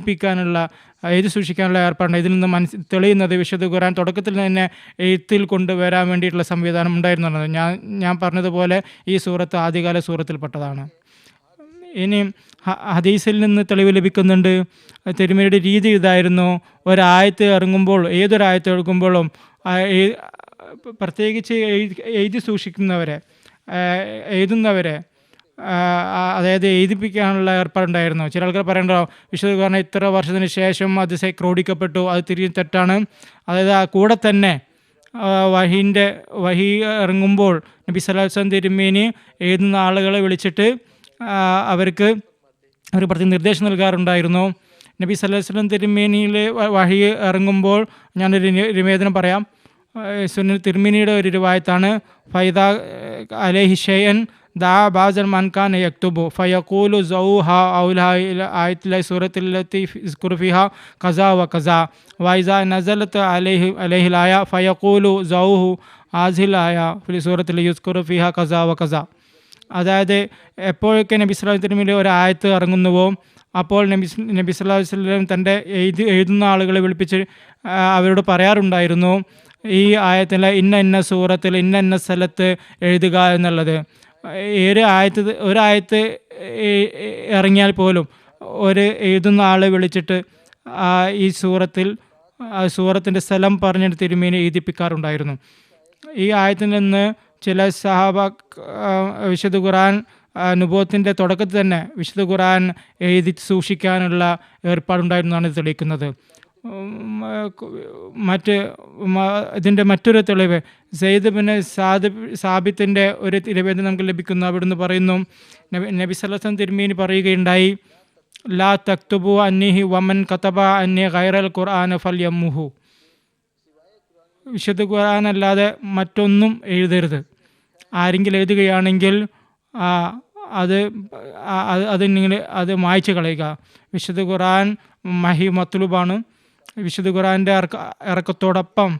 സൂക്ഷിക്കാനുള്ള ഏർപ്പാടുണ്ട്. ഇതിൽ നിന്ന് തെളിയുന്നത് വിശുദ്ധ ഖുർആൻ തുടക്കത്തിൽ തന്നെ എഴുത്തിൽ കൊണ്ടുവരാൻ വേണ്ടിയിട്ടുള്ള സംവിധാനം ഉണ്ടായിരുന്നുള്ളത്. ഞാൻ പറഞ്ഞതുപോലെ ഈ സൂറത്ത് ആദ്യകാല സൂറത്തിൽപ്പെട്ടതാണ്. ഇനി ഹദീസിൽ നിന്ന് തെളിവ് ലഭിക്കുന്നുണ്ട്. തിരുമേനിയുടെ രീതി ഇതായിരുന്നു: ഒരായത്ത് ഇറങ്ങുമ്പോൾ, ഏതൊരായത്ത് എടുക്കുമ്പോഴും പ്രത്യേകിച്ച് എഴുതുന്നവരെ അതായത് എഴുതിപ്പിക്കാനുള്ള ഏർപ്പാടുണ്ടായിരുന്നു. ചില ആൾക്കാർ പറയണ്ടോ വിശുദ്ധ ഖുർആൻ ഇത്ര വർഷത്തിന് ശേഷം അത് ക്രോഡീക്കപ്പെട്ടു, അത് തിരിഞ്ഞ് തെറ്റാണ്. അതായത് ആ കൂടെ തന്നെ വഹി ഇറങ്ങുമ്പോൾ നബി സല്ലല്ലാഹു അലൈഹി വസല്ലം തിരുമേനി എഴുതുന്ന ആളുകളെ വിളിച്ചിട്ട് അവർക്ക് ഒരു പ്രത്യേക നിർദ്ദേശം നൽകാറുണ്ടായിരുന്നു. നബി സല്ലല്ലാഹു അലൈഹി വസല്ലം തിരുമേനിയിൽ വഹി ഇറങ്ങുമ്പോൾ ഞാനൊരു നിവേദനം പറയാം. സുന്നൽ തിരുമേനിയുടെ ഒരു റിവായത്താണ്: ഫൈദ അലൈഹി ഷൈഅൻ ദാ ബാസൽ മൻകാൻ യക്തുബു ഫയഖൂലു സൗഹാ ഔലാ ആയത്തുൽ സൂറത്തുൽ ലത്തി യസ്കുറു ഫിഹാ കസാ വ കസാ വൈസാ നസലത്ത് അലൈഹി ആയ ഫയഖൂലു സൗഹു ആസിൽ ആയ ഫിൽ സൂറത്തുൽ യസ്കുറു ഫിഹാ കസാ വ കസാ. അതായത് എപ്പോഴൊക്കെ നബി സല്ലല്ലാഹു അലൈഹി വസല്ലം ഒരു ആയത്ത് ഇറങ്ങുന്നുവോ അപ്പോൾ നബി സല്ലല്ലാഹു അലൈഹി വസല്ലം തൻ്റെ എഴുതുന്ന ആളുകളെ വിളിപ്പിച്ച് അവരോട് പറയാറുണ്ടായിരുന്നു ഈ ആയത്തിൽ ഇന്ന സൂറത്തിൽ ഇന്ന സ്ഥലത്ത് എഴുതുക എന്നുള്ളത്. ഒരായത്ത് ഇറങ്ങിയാൽ പോലും എഴുതുന്ന ആളെ വിളിച്ചിട്ട് ഈ സൂറത്തിൻ്റെ സ്ഥലം പറഞ്ഞിട്ട് തിരുമേനി എഴുതിപ്പിക്കാറുണ്ടായിരുന്നു. ഈ ആയത്തിൽ നിന്ന് ചില സഹാബ വിശുദ്ധ ഖുർആൻ നുബുവത്തിൻ്റെ തുടക്കത്തിൽ തന്നെ വിശുദ്ധ ഖുർആൻ എഴുതി സൂക്ഷിക്കാനുള്ള ഏർപ്പാടുണ്ടായിരുന്നതാണ് ഇത് തെളിയിക്കുന്നത്. ഇതിൻ്റെ മറ്റൊരു തെളിവ് സെയ്ദ് ബിൻ സാബിത്തിൻ്റെ ഒരു നിവേദനം നമുക്ക് ലഭിക്കുന്നു. അവിടുന്ന് പറയുന്നു, നബി സല്ലല്ലാഹു അലൈഹി വസല്ലം തിരുമേനി പറയുകയുണ്ടായി: ലാ തക്തുബു അന്നിഹി വമൻ കതബ അന്നി ഗൈറൽ ഖുർആൻ ഫൽയമ്മുഹു. വിശുദ്ധ ഖുർആൻ അല്ലാതെ മറ്റൊന്നും എഴുതരുത്. ആരെങ്കിലും എഴുതുകയാണെങ്കിൽ അത് മായ്ച്ചു കളയുക. വിശുദ്ധ ഖുർആൻ മത്ലൂബാണ്. വിശുദ്ധ ഖുർആൻ്റെ ഇറക്കത്തോടൊപ്പം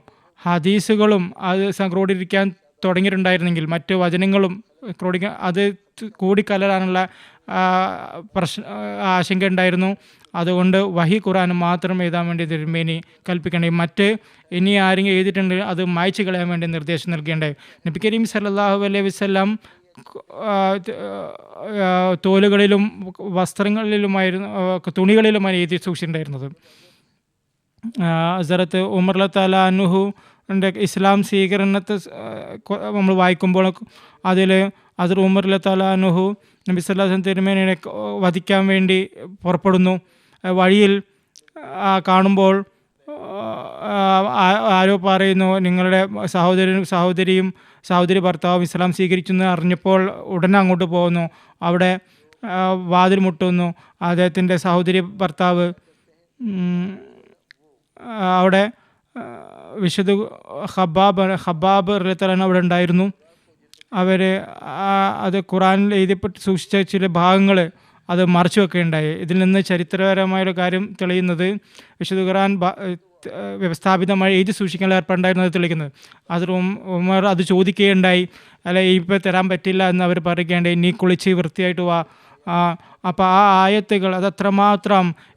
ഹദീസുകളും അത് ക്രോഡീകരിക്കാൻ തുടങ്ങിയിട്ടുണ്ടായിരുന്നെങ്കിൽ മറ്റ് വചനങ്ങളും അത് കൂടിക്കലരാനുള്ള ആശങ്ക ഉണ്ടായിരുന്നു. അതുകൊണ്ട് വഹി ഖുർആൻ മാത്രം എഴുതാൻ വേണ്ടി തിരുമേനി കൽപ്പിക്കേണ്ടേ. ഇനി ആരെങ്കിലും എഴുതിയിട്ടുണ്ടെങ്കിൽ അത് മായ്ച്ചു കളയാൻ വേണ്ടി നിർദ്ദേശം നൽകേണ്ടേ. നബി കരീം സല്ലല്ലാഹു അലൈഹി വസല്ലം തോലുകളിലും തുണികളിലുമായി എഴുതി സൂക്ഷിച്ചിട്ടുണ്ടായിരുന്നത്. ഹസ്രത്ത് ഉമർ റളിയല്ലാഹു അൻഹുവിൻ്റെ ഇസ്ലാം സ്വീകരണത്തെ നമ്മൾ വായിക്കുമ്പോൾ അതിൽ ഹസ്രത്ത് ഉമർ റളിയല്ലാഹു അൻഹു നബി സല്ലല്ലാഹു അലൈഹി വസല്ലം തിരുമേനിയെ വധിക്കാൻ വേണ്ടി പുറപ്പെടുന്നു. വഴിയിൽ കാണുമ്പോൾ ആരോ പറയുന്നു, നിങ്ങളുടെ സഹോദരി ഭർത്താവും ഇസ്ലാം സ്വീകരിച്ചെന്ന് അറിഞ്ഞപ്പോൾ ഉടനെ അങ്ങോട്ട് പോകുന്നു. അവിടെ വാതിൽ മുട്ടുന്നു. അദ്ദേഹത്തിൻ്റെ സഹോദരി ഭർത്താവ് അവിടെ വിശുദ്ധ ഖബ്ബാബ് റളിയല്ലാഹു അവിടെ ഉണ്ടായിരുന്നു. അത് ഖുർആനിൽ എഴുതിപ്പെട്ട് സൂക്ഷിച്ച ചില ഭാഗങ്ങൾ അത് മറച്ചു വെക്കുകയുണ്ടായി. ഇതിൽ നിന്ന് ചരിത്രപരമായൊരു കാര്യം തെളിയുന്നത് വിശുദ്ധ ഖുർആൻ വ്യവസ്ഥാപിതമായി എഴുതി സൂക്ഷിക്കാനുള്ള ഏർപ്പാടുണ്ടായിരുന്നത് തെളിയിക്കുന്നത്. അത് ഉമർ അത് ചോദിക്കുകയുണ്ടായി, അല്ല ഇപ്പോൾ തരാൻ പറ്റില്ല എന്ന് അവർ പറയുകയുണ്ടായി. നീ കുളിച്ച് വൃത്തിയായിട്ട് വാ. അപ്പോൾ ആ ആയത്തുകൾ അത്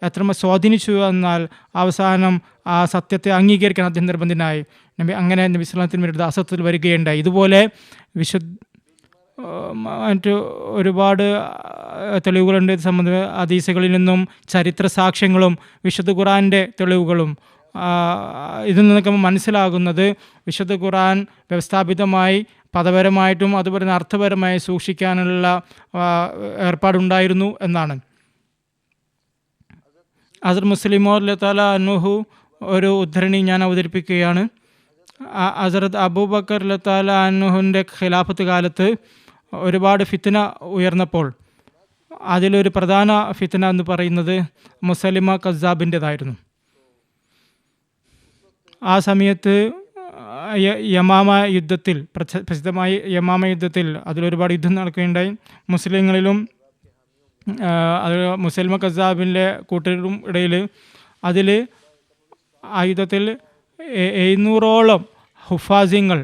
എത്ര സ്വാധീനിച്ചു എന്നാൽ അവസാനം ആ സത്യത്തെ അംഗീകരിക്കാൻ അദ്ദേഹം നിർബന്ധനായി. അങ്ങനെ നബി സല്ലല്ലാഹു അലൈഹി വസല്ലം ദാസത്വത്തിൽ വരികയുണ്ടായി. ഇതുപോലെ മറ്റ് ഒരുപാട് തെളിവുകളുണ്ട്. ഇത് സംബന്ധിച്ച ഹദീസുകളിൽ നിന്നും ചരിത്ര സാക്ഷ്യങ്ങളും വിശുദ്ധ ഖുർആൻ്റെ തെളിവുകളും ഇതിൽ നിന്നൊക്കെ മനസ്സിലാകുന്നത് വിശുദ്ധ ഖുർആൻ വ്യവസ്ഥാപിതമായി പദപരമായിട്ടും അതുപോലെ അർത്ഥപരമായി സൂക്ഷിക്കാനുള്ള ഏർപ്പാടുണ്ടായിരുന്നു എന്നാണ്. ഹസ്രത്ത് മുസ്ലിമോ റളിയല്ലാഹു അൻഹു ഒരു ഉദ്ധരണി ഞാൻ അവതരിപ്പിക്കുകയാണ്. ഹസ്രത്ത് അബൂബക്കർ റളിയല്ലാഹു അൻഹുവിൻ്റെ ഖിലാഫത്ത് കാലത്ത് ഒരുപാട് ഫിത്ന ഉയർന്നപ്പോൾ അതിലൊരു പ്രധാന ഫിത്ന എന്ന് പറയുന്നത് മുസലിമ കസാബിൻ്റെതായിരുന്നു. ആ സമയത്ത് യമാമ യുദ്ധത്തിൽ, പ്രസിദ്ധമായ യമാമ യുദ്ധത്തിൽ, അതിലൊരുപാട് യുദ്ധം നടക്കുകയുണ്ടായി. മുസ്ലിങ്ങളിലും അത് മുസലിമ കസാബിൻ്റെ കൂട്ടരും ഇടയിൽ. അതിൽ ആ യുദ്ധത്തിൽ 700ഓളം ഹുഫാസിങ്ങൾ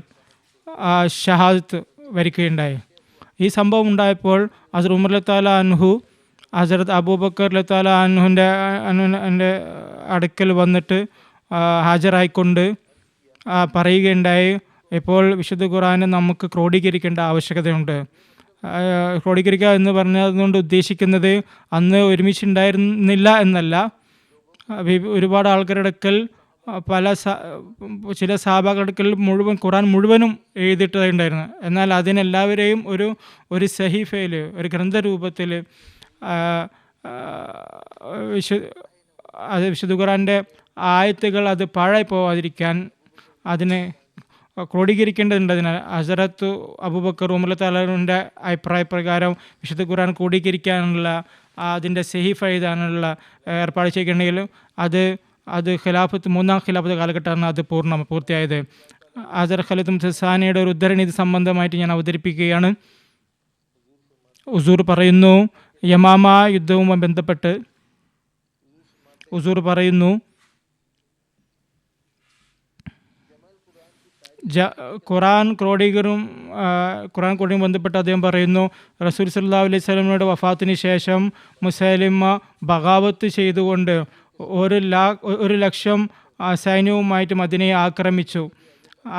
ഷഹാദത്ത് വരിക്കുകയുണ്ടായി. ഈ സംഭവം ഉണ്ടായപ്പോൾ ഹസ്രത്ത് ഉമർ റളിയല്ലാഹു അൻഹു ഹസ്രത്ത് അബൂബക്കർ റളിയല്ലാഹു അൻഹുവിൻ്റെ അടുക്കൽ വന്നിട്ട് ഹാജരായിക്കൊണ്ട് പറയുകയുണ്ടായി, ഇപ്പോൾ വിശുദ്ധ ഖുർആനെ നമുക്ക് ക്രോഡീകരിക്കേണ്ട ആവശ്യകതയുണ്ട്. ക്രോഡീകരിക്കുക എന്ന് പറഞ്ഞതുകൊണ്ട് ഉദ്ദേശിക്കുന്നത് അന്ന് ഒരുമിച്ചുണ്ടായിരുന്നില്ല എന്നല്ല. ഒരുപാട് ആൾക്കാരുടെ അടുക്കൽ, ചില സഹാബാക്കളുടെ അടുക്കൽ ഖുർആൻ മുഴുവനും എഴുതിയിട്ടുണ്ടായിരുന്നു. എന്നാൽ അതിനെല്ലാവരെയും ഒരു സഹീഫയിൽ, ഒരു ഗ്രന്ഥരൂപത്തിൽ വിശുദ്ധ ഖുർആൻ്റെ ആയത്തുകൾ അത് പാഴായി പോവാതിരിക്കാൻ അതിനെ ക്രോഡീകരിക്കേണ്ടതുണ്ട്. അതിനാൽ ഹസ്രത്ത് അബൂബക്കർ ഉമർ റളിയല്ലാഹുവിൻ്റെ അഭിപ്രായപ്രകാരം വിശുദ്ധ ഖുർആൻ ക്രോഡീകരിക്കാനുള്ള, അതിൻ്റെ സഹീഫ എഴുതാനുള്ള ഏർപ്പാട് ചെയ്യുകയാണെങ്കിൽ അത് ഖിലാഫത്ത്, 3ാം ഖിലാഫത്ത് കാലഘട്ടമാണ് അത് പൂർത്തിയായത്. ഹസ്രത്ത് ഖലീദ് സാനിയുടെ ഒരു ഉദ്ധരണി ഇത് സംബന്ധമായിട്ട് ഞാൻ അവതരിപ്പിക്കുകയാണ്. ഉസൂർ പറയുന്നു, യമാമ യുദ്ധവുമായി ബന്ധപ്പെട്ട് ഉസൂർ പറയുന്നു, ഖുർആൻ ക്രോഡീകരണം ബന്ധപ്പെട്ട് അദ്ദേഹം പറയുന്നു, റസൂൽ സല്ലല്ലാഹു അലൈഹി വസല്ലമയുടെ വഫാത്തിന് ശേഷം മുസൈലിമ ബഗാവത്ത് ചെയ്തുകൊണ്ട് 1,00,000 സൈന്യവുമായിട്ട് മദീനയെ ആക്രമിച്ചു.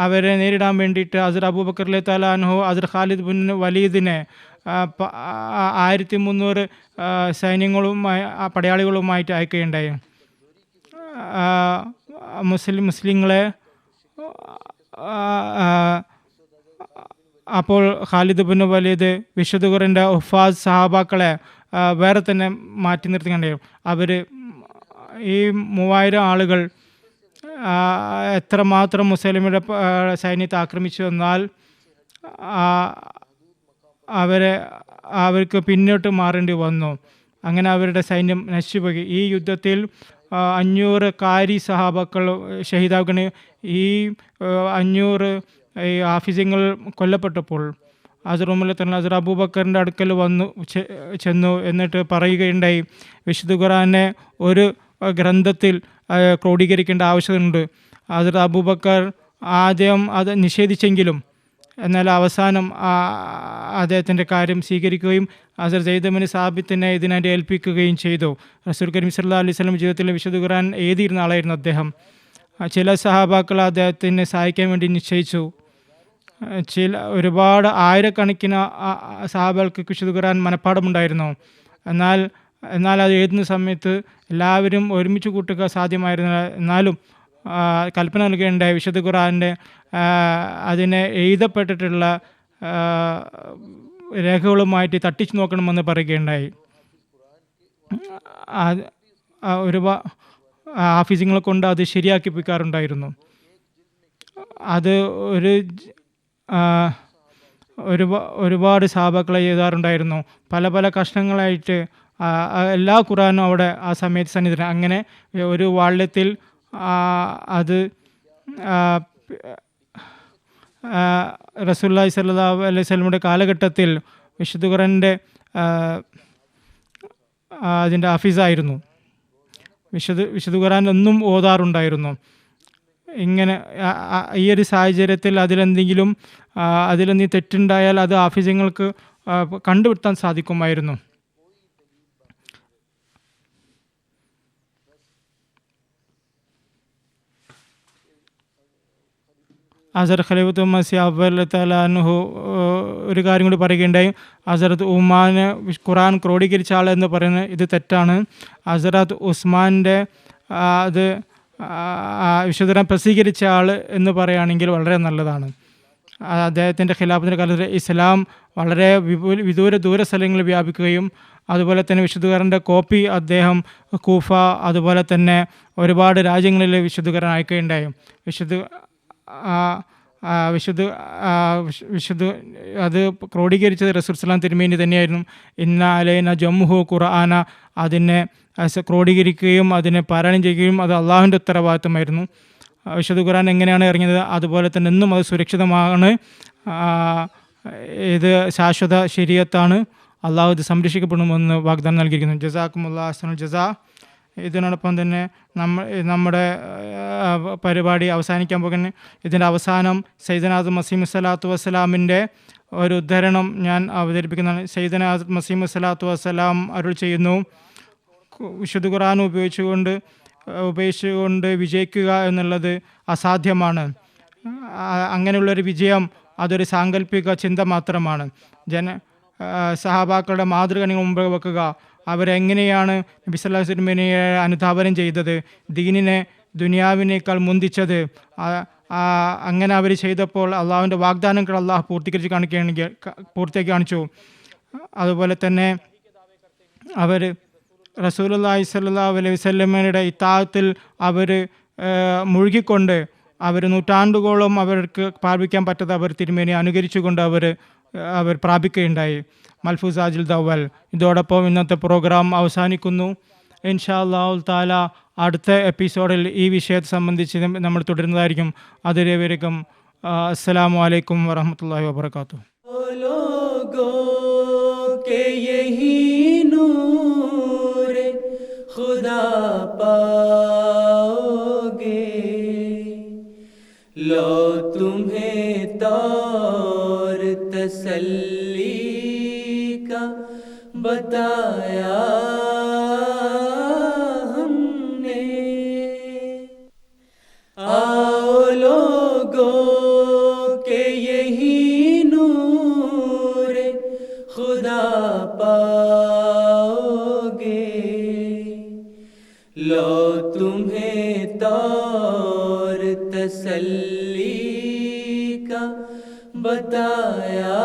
അവരെ നേരിടാൻ വേണ്ടിയിട്ട് ഹസ്രത്ത് അബൂബക്കർ റളിയല്ലാഹു അൻഹു ഹസ്രത്ത് ഖാലിദ് ബിൻ വലീദിനെ 1300 പടയാളികളുമായിട്ട് അയക്കുകയുണ്ടായി. മുസ്ലിങ്ങളെ അപ്പോൾ ഖാലിദ് ബിൻ വലീദ് വിശുദ്ധ ഖുർആന്റെ ഹുഫാസ് സഹാബാക്കളെ വേറെ തന്നെ മാറ്റി നിർത്തുകയുണ്ടായി. അവർ ഈ 3000 ആളുകൾ എത്രമാത്രം മുസ്ലിമിയുടെ സൈന്യത്തെ ആക്രമിച്ചു എന്നാൽ അവർക്ക് പിന്നോട്ട് മാറേണ്ടി വന്നു. അങ്ങനെ അവരുടെ സൈന്യം നശിച്ചുപോയി. ഈ യുദ്ധത്തിൽ 500 കാരി സഹാബാക്കൾ ഷഹീദാകുകയാണ്. ഈ 500 ഹാഫിസിങ്ങൾ കൊല്ലപ്പെട്ടപ്പോൾ ഹസ്രത്ത് അബൂബക്കറിൻ്റെ അടുക്കൽ ചെന്നു. എന്നിട്ട് പറയുകയുണ്ടായി, വിശുദ്ധ ഖുർആനെ ഒരു ഗ്രന്ഥത്തിൽ ക്രോഡീകരിക്കേണ്ട ആവശ്യമുണ്ട്. ഹസ്രത്ത് അബൂബക്കർ ആദ്യം അത് നിഷേധിച്ചെങ്കിലും എന്നാൽ അവസാനം അദ്ദേഹത്തിൻ്റെ കാര്യം സ്വീകരിക്കുകയും ഹസ്രത്ത് സെയ്ദ് ബിൻ സാബിത്തിനെ ഇതിനായിട്ട് ഏൽപ്പിക്കുകയും ചെയ്തു. റസൂൽ കരീം സല്ലല്ലാഹു അലൈഹി വസല്ലം ജീവിതത്തിൽ വിശുദ്ധ ഖുർആൻ എഴുതിയിരുന്ന ആളായിരുന്നു അദ്ദേഹം. ചില സഹാബാക്കൾ അദ്ദേഹത്തിനെ സഹായിക്കാൻ വേണ്ടി നിശ്ചയിച്ചു. ഒരുപാട് ആയിരക്കണക്കിന് സഹാബാക്കൾക്ക് വിശുദ്ധ ഖുർആൻ മനഃപ്പാടമുണ്ടായിരുന്നു. എന്നാൽ അത് എഴുതുന്ന സമയത്ത് എല്ലാവരും ഒരുമിച്ച് കൂട്ടുക സാധ്യമായിരുന്നില്ല. എന്നാലും കൽപ്പന നൽകുകയുണ്ടായി, വിശുദ്ധ ഖുർആൻ്റെ അതിനെ എഴുതപ്പെട്ടിട്ടുള്ള രേഖകളുമായിട്ട് തട്ടിച്ചു നോക്കണമെന്ന് പറയുകയുണ്ടായി. ഹാഫിസിങ്ങളെ കൊണ്ട് അത് ശരിയാക്കിപ്പിക്കാറുണ്ടായിരുന്നു. അത് ഒരുപാട് സഹാബാക്കളെ എഴുതാറുണ്ടായിരുന്നു. പല പല കഷ്ണങ്ങളായിട്ട് എല്ലാ ഖുർആനും അവിടെ ആ സമയത്ത് സന്നിധിയാണ്. അങ്ങനെ ഒരു വാള്യത്തിൽ അത് റസൂലുള്ളാഹി സ്വല്ലല്ലാഹു അലൈഹി വസല്ലമയുടെ കാലഘട്ടത്തിൽ വിശുദ്ധ ഖുർആൻ്റെ അതിൻ്റെ ഹഫീസായിരുന്നു. വിശുദ്ധ ഖുർആൻ ഒന്നും ഓതാറുണ്ടായിരുന്നു. ഇങ്ങനെ ഈ ഒരു സാഹചര്യത്തിൽ അതിലെന്തെങ്കിലും തെറ്റുണ്ടായാൽ അത് ഹാഫിസുകൾക്ക് കണ്ടുപിടുത്താൻ സാധിക്കുമായിരുന്നു. ഹസ്രത്ത് ഖലീഫത്ത് മസീഹ് റളിയല്ലാഹു അൻഹു ഒരു കാര്യം കൂടി പറയുകയുണ്ടായി. ഹസ്രത്ത് ഉസ്മാനെ ഖുർആൻ ക്രോഡീകരിച്ച ആൾ എന്ന് പറയുന്നത് ഇത് തെറ്റാണ്. ഹസ്രത്ത് ഉസ്മാൻ്റെ അത് വിശുദ്ധ പ്രസിദ്ധീകരിച്ച ആൾ എന്ന് പറയുകയാണെങ്കിൽ വളരെ നല്ലതാണ്. അദ്ദേഹത്തിൻ്റെ ഖിലാഫത്തിൻ്റെ കാലത്ത് ഇസ്ലാം വളരെ ദൂര സ്ഥലങ്ങളിൽ വ്യാപിക്കുകയും അതുപോലെ തന്നെ വിശുദ്ധ ഖുർആൻ്റെ കോപ്പി അദ്ദേഹം കൂഫ അതുപോലെ തന്നെ ഒരുപാട് രാജ്യങ്ങളിൽ വിശുദ്ധ ഖുർആൻ അയക്കുകയുണ്ടായി. വിശുദ്ധ അത് ക്രോഡീകരിച്ചത് റസൂൽ സല്ലല്ലാഹു തിരുമേനി തന്നെയായിരുന്നു. ഇന്ന അലൈന ജംഹു ഖുർആന, അതിനെ ക്രോഡീകരിക്കുകയും അതിനെ പാരായണം ചെയ്യുകയും അത് അള്ളാഹുവിൻ്റെ ഉത്തരവാദിത്തമായിരുന്നു. വിശുദ്ധ ഖുർആൻ എങ്ങനെയാണ് ഇറങ്ങിയത് അതുപോലെ തന്നെ ഇന്നും അത് സുരക്ഷിതമാണ്. ഇത് ശാശ്വത ശരീഅത്താണ്. അള്ളാഹു ഇത് സംരക്ഷിക്കപ്പെടുമെന്ന് വാഗ്ദാനം നൽകിയിരിക്കുന്നു. ജസാക്കുമുല്ലാഹ് അഹ്സനുൽ ജസാ. ഇതിനോടൊപ്പം തന്നെ നമ്മുടെ പരിപാടി അവസാനിക്കാൻ പോകുന്നു. ഇതിൻ്റെ അവസാനം സയ്യിദനാ ഹദ്റത്ത് മസീഹ് സ്വല്ലല്ലാഹു വസ്സലാമിൻ്റെ ഒരു ഉദ്ധരണം ഞാൻ അവതരിപ്പിക്കുന്നതാണ്. സയ്യിദനാ ഹദ്റത്ത് മസീഹ് സ്വല്ലല്ലാഹു വസ്സലാം അരുൾ ചെയ്യുന്നു, വിശുദ്ധ ഖുർആൻ ഉപയോഗിച്ചുകൊണ്ട് വിജയിക്കുക എന്നുള്ളത് അസാധ്യമാണ്. അങ്ങനെയുള്ളൊരു വിജയം അതൊരു സാങ്കല്പിക ചിന്ത മാത്രമാണ്. സഹാബാക്കളുടെ മാതൃക നിങ്ങൾ മുമ്പ് വെക്കുക. അവരെങ്ങനെയാണ് നബി സല്ലല്ലാഹു അലൈഹി വസല്ലമയെ അനുധാവനം ചെയ്തത്, ദീനിനെ ദുനിയാവിനേക്കാൾ മുന്തിച്ചത്. അങ്ങനെ അവർ ചെയ്തപ്പോൾ അള്ളാഹുവിൻ്റെ വാഗ്ദാനങ്ങൾ അള്ളാഹു പൂർത്തിയാക്കി കാണിച്ചു. അതുപോലെ തന്നെ അവർ റസൂലുള്ളാഹി സ്വല്ലല്ലാഹു അലൈഹി വസല്ലമയുടെ ഇത്താഅത്തിൽ അവർ മുഴുകിക്കൊണ്ട് അവർ നൂറ്റാണ്ടുകളോളം അവർക്ക് പ്രാപിക്കാൻ പറ്റാത്ത അവർ തിരുമേനി അനുകരിച്ചുകൊണ്ട് അവർ പ്രാപിക്കുകയുണ്ടായി. മൽഫൂസാജിൽ ദവൽ. ഇതോടൊപ്പം ഇന്നത്തെ പ്രോഗ്രാം അവസാനിക്കുന്നു. ഇൻഷാ അല്ലാഹു തആല അടുത്ത എപ്പിസോഡിൽ ഈ വിഷയത്തെ സംബന്ധിച്ച് നമ്മൾ തുടരുന്നതായിരിക്കും. അതുവരേക്കും അസ്സലാമു അലൈക്കും വറഹ്മത്തുള്ളാഹി വബറകാതുഹു. खुदा पाओगे, लो तुम्हें तौर तसल्ली का बताया हमने। आओ लोगों के यही नूर खुदा पाओगे, लो तुम्हें तौर तसल्ली का बताया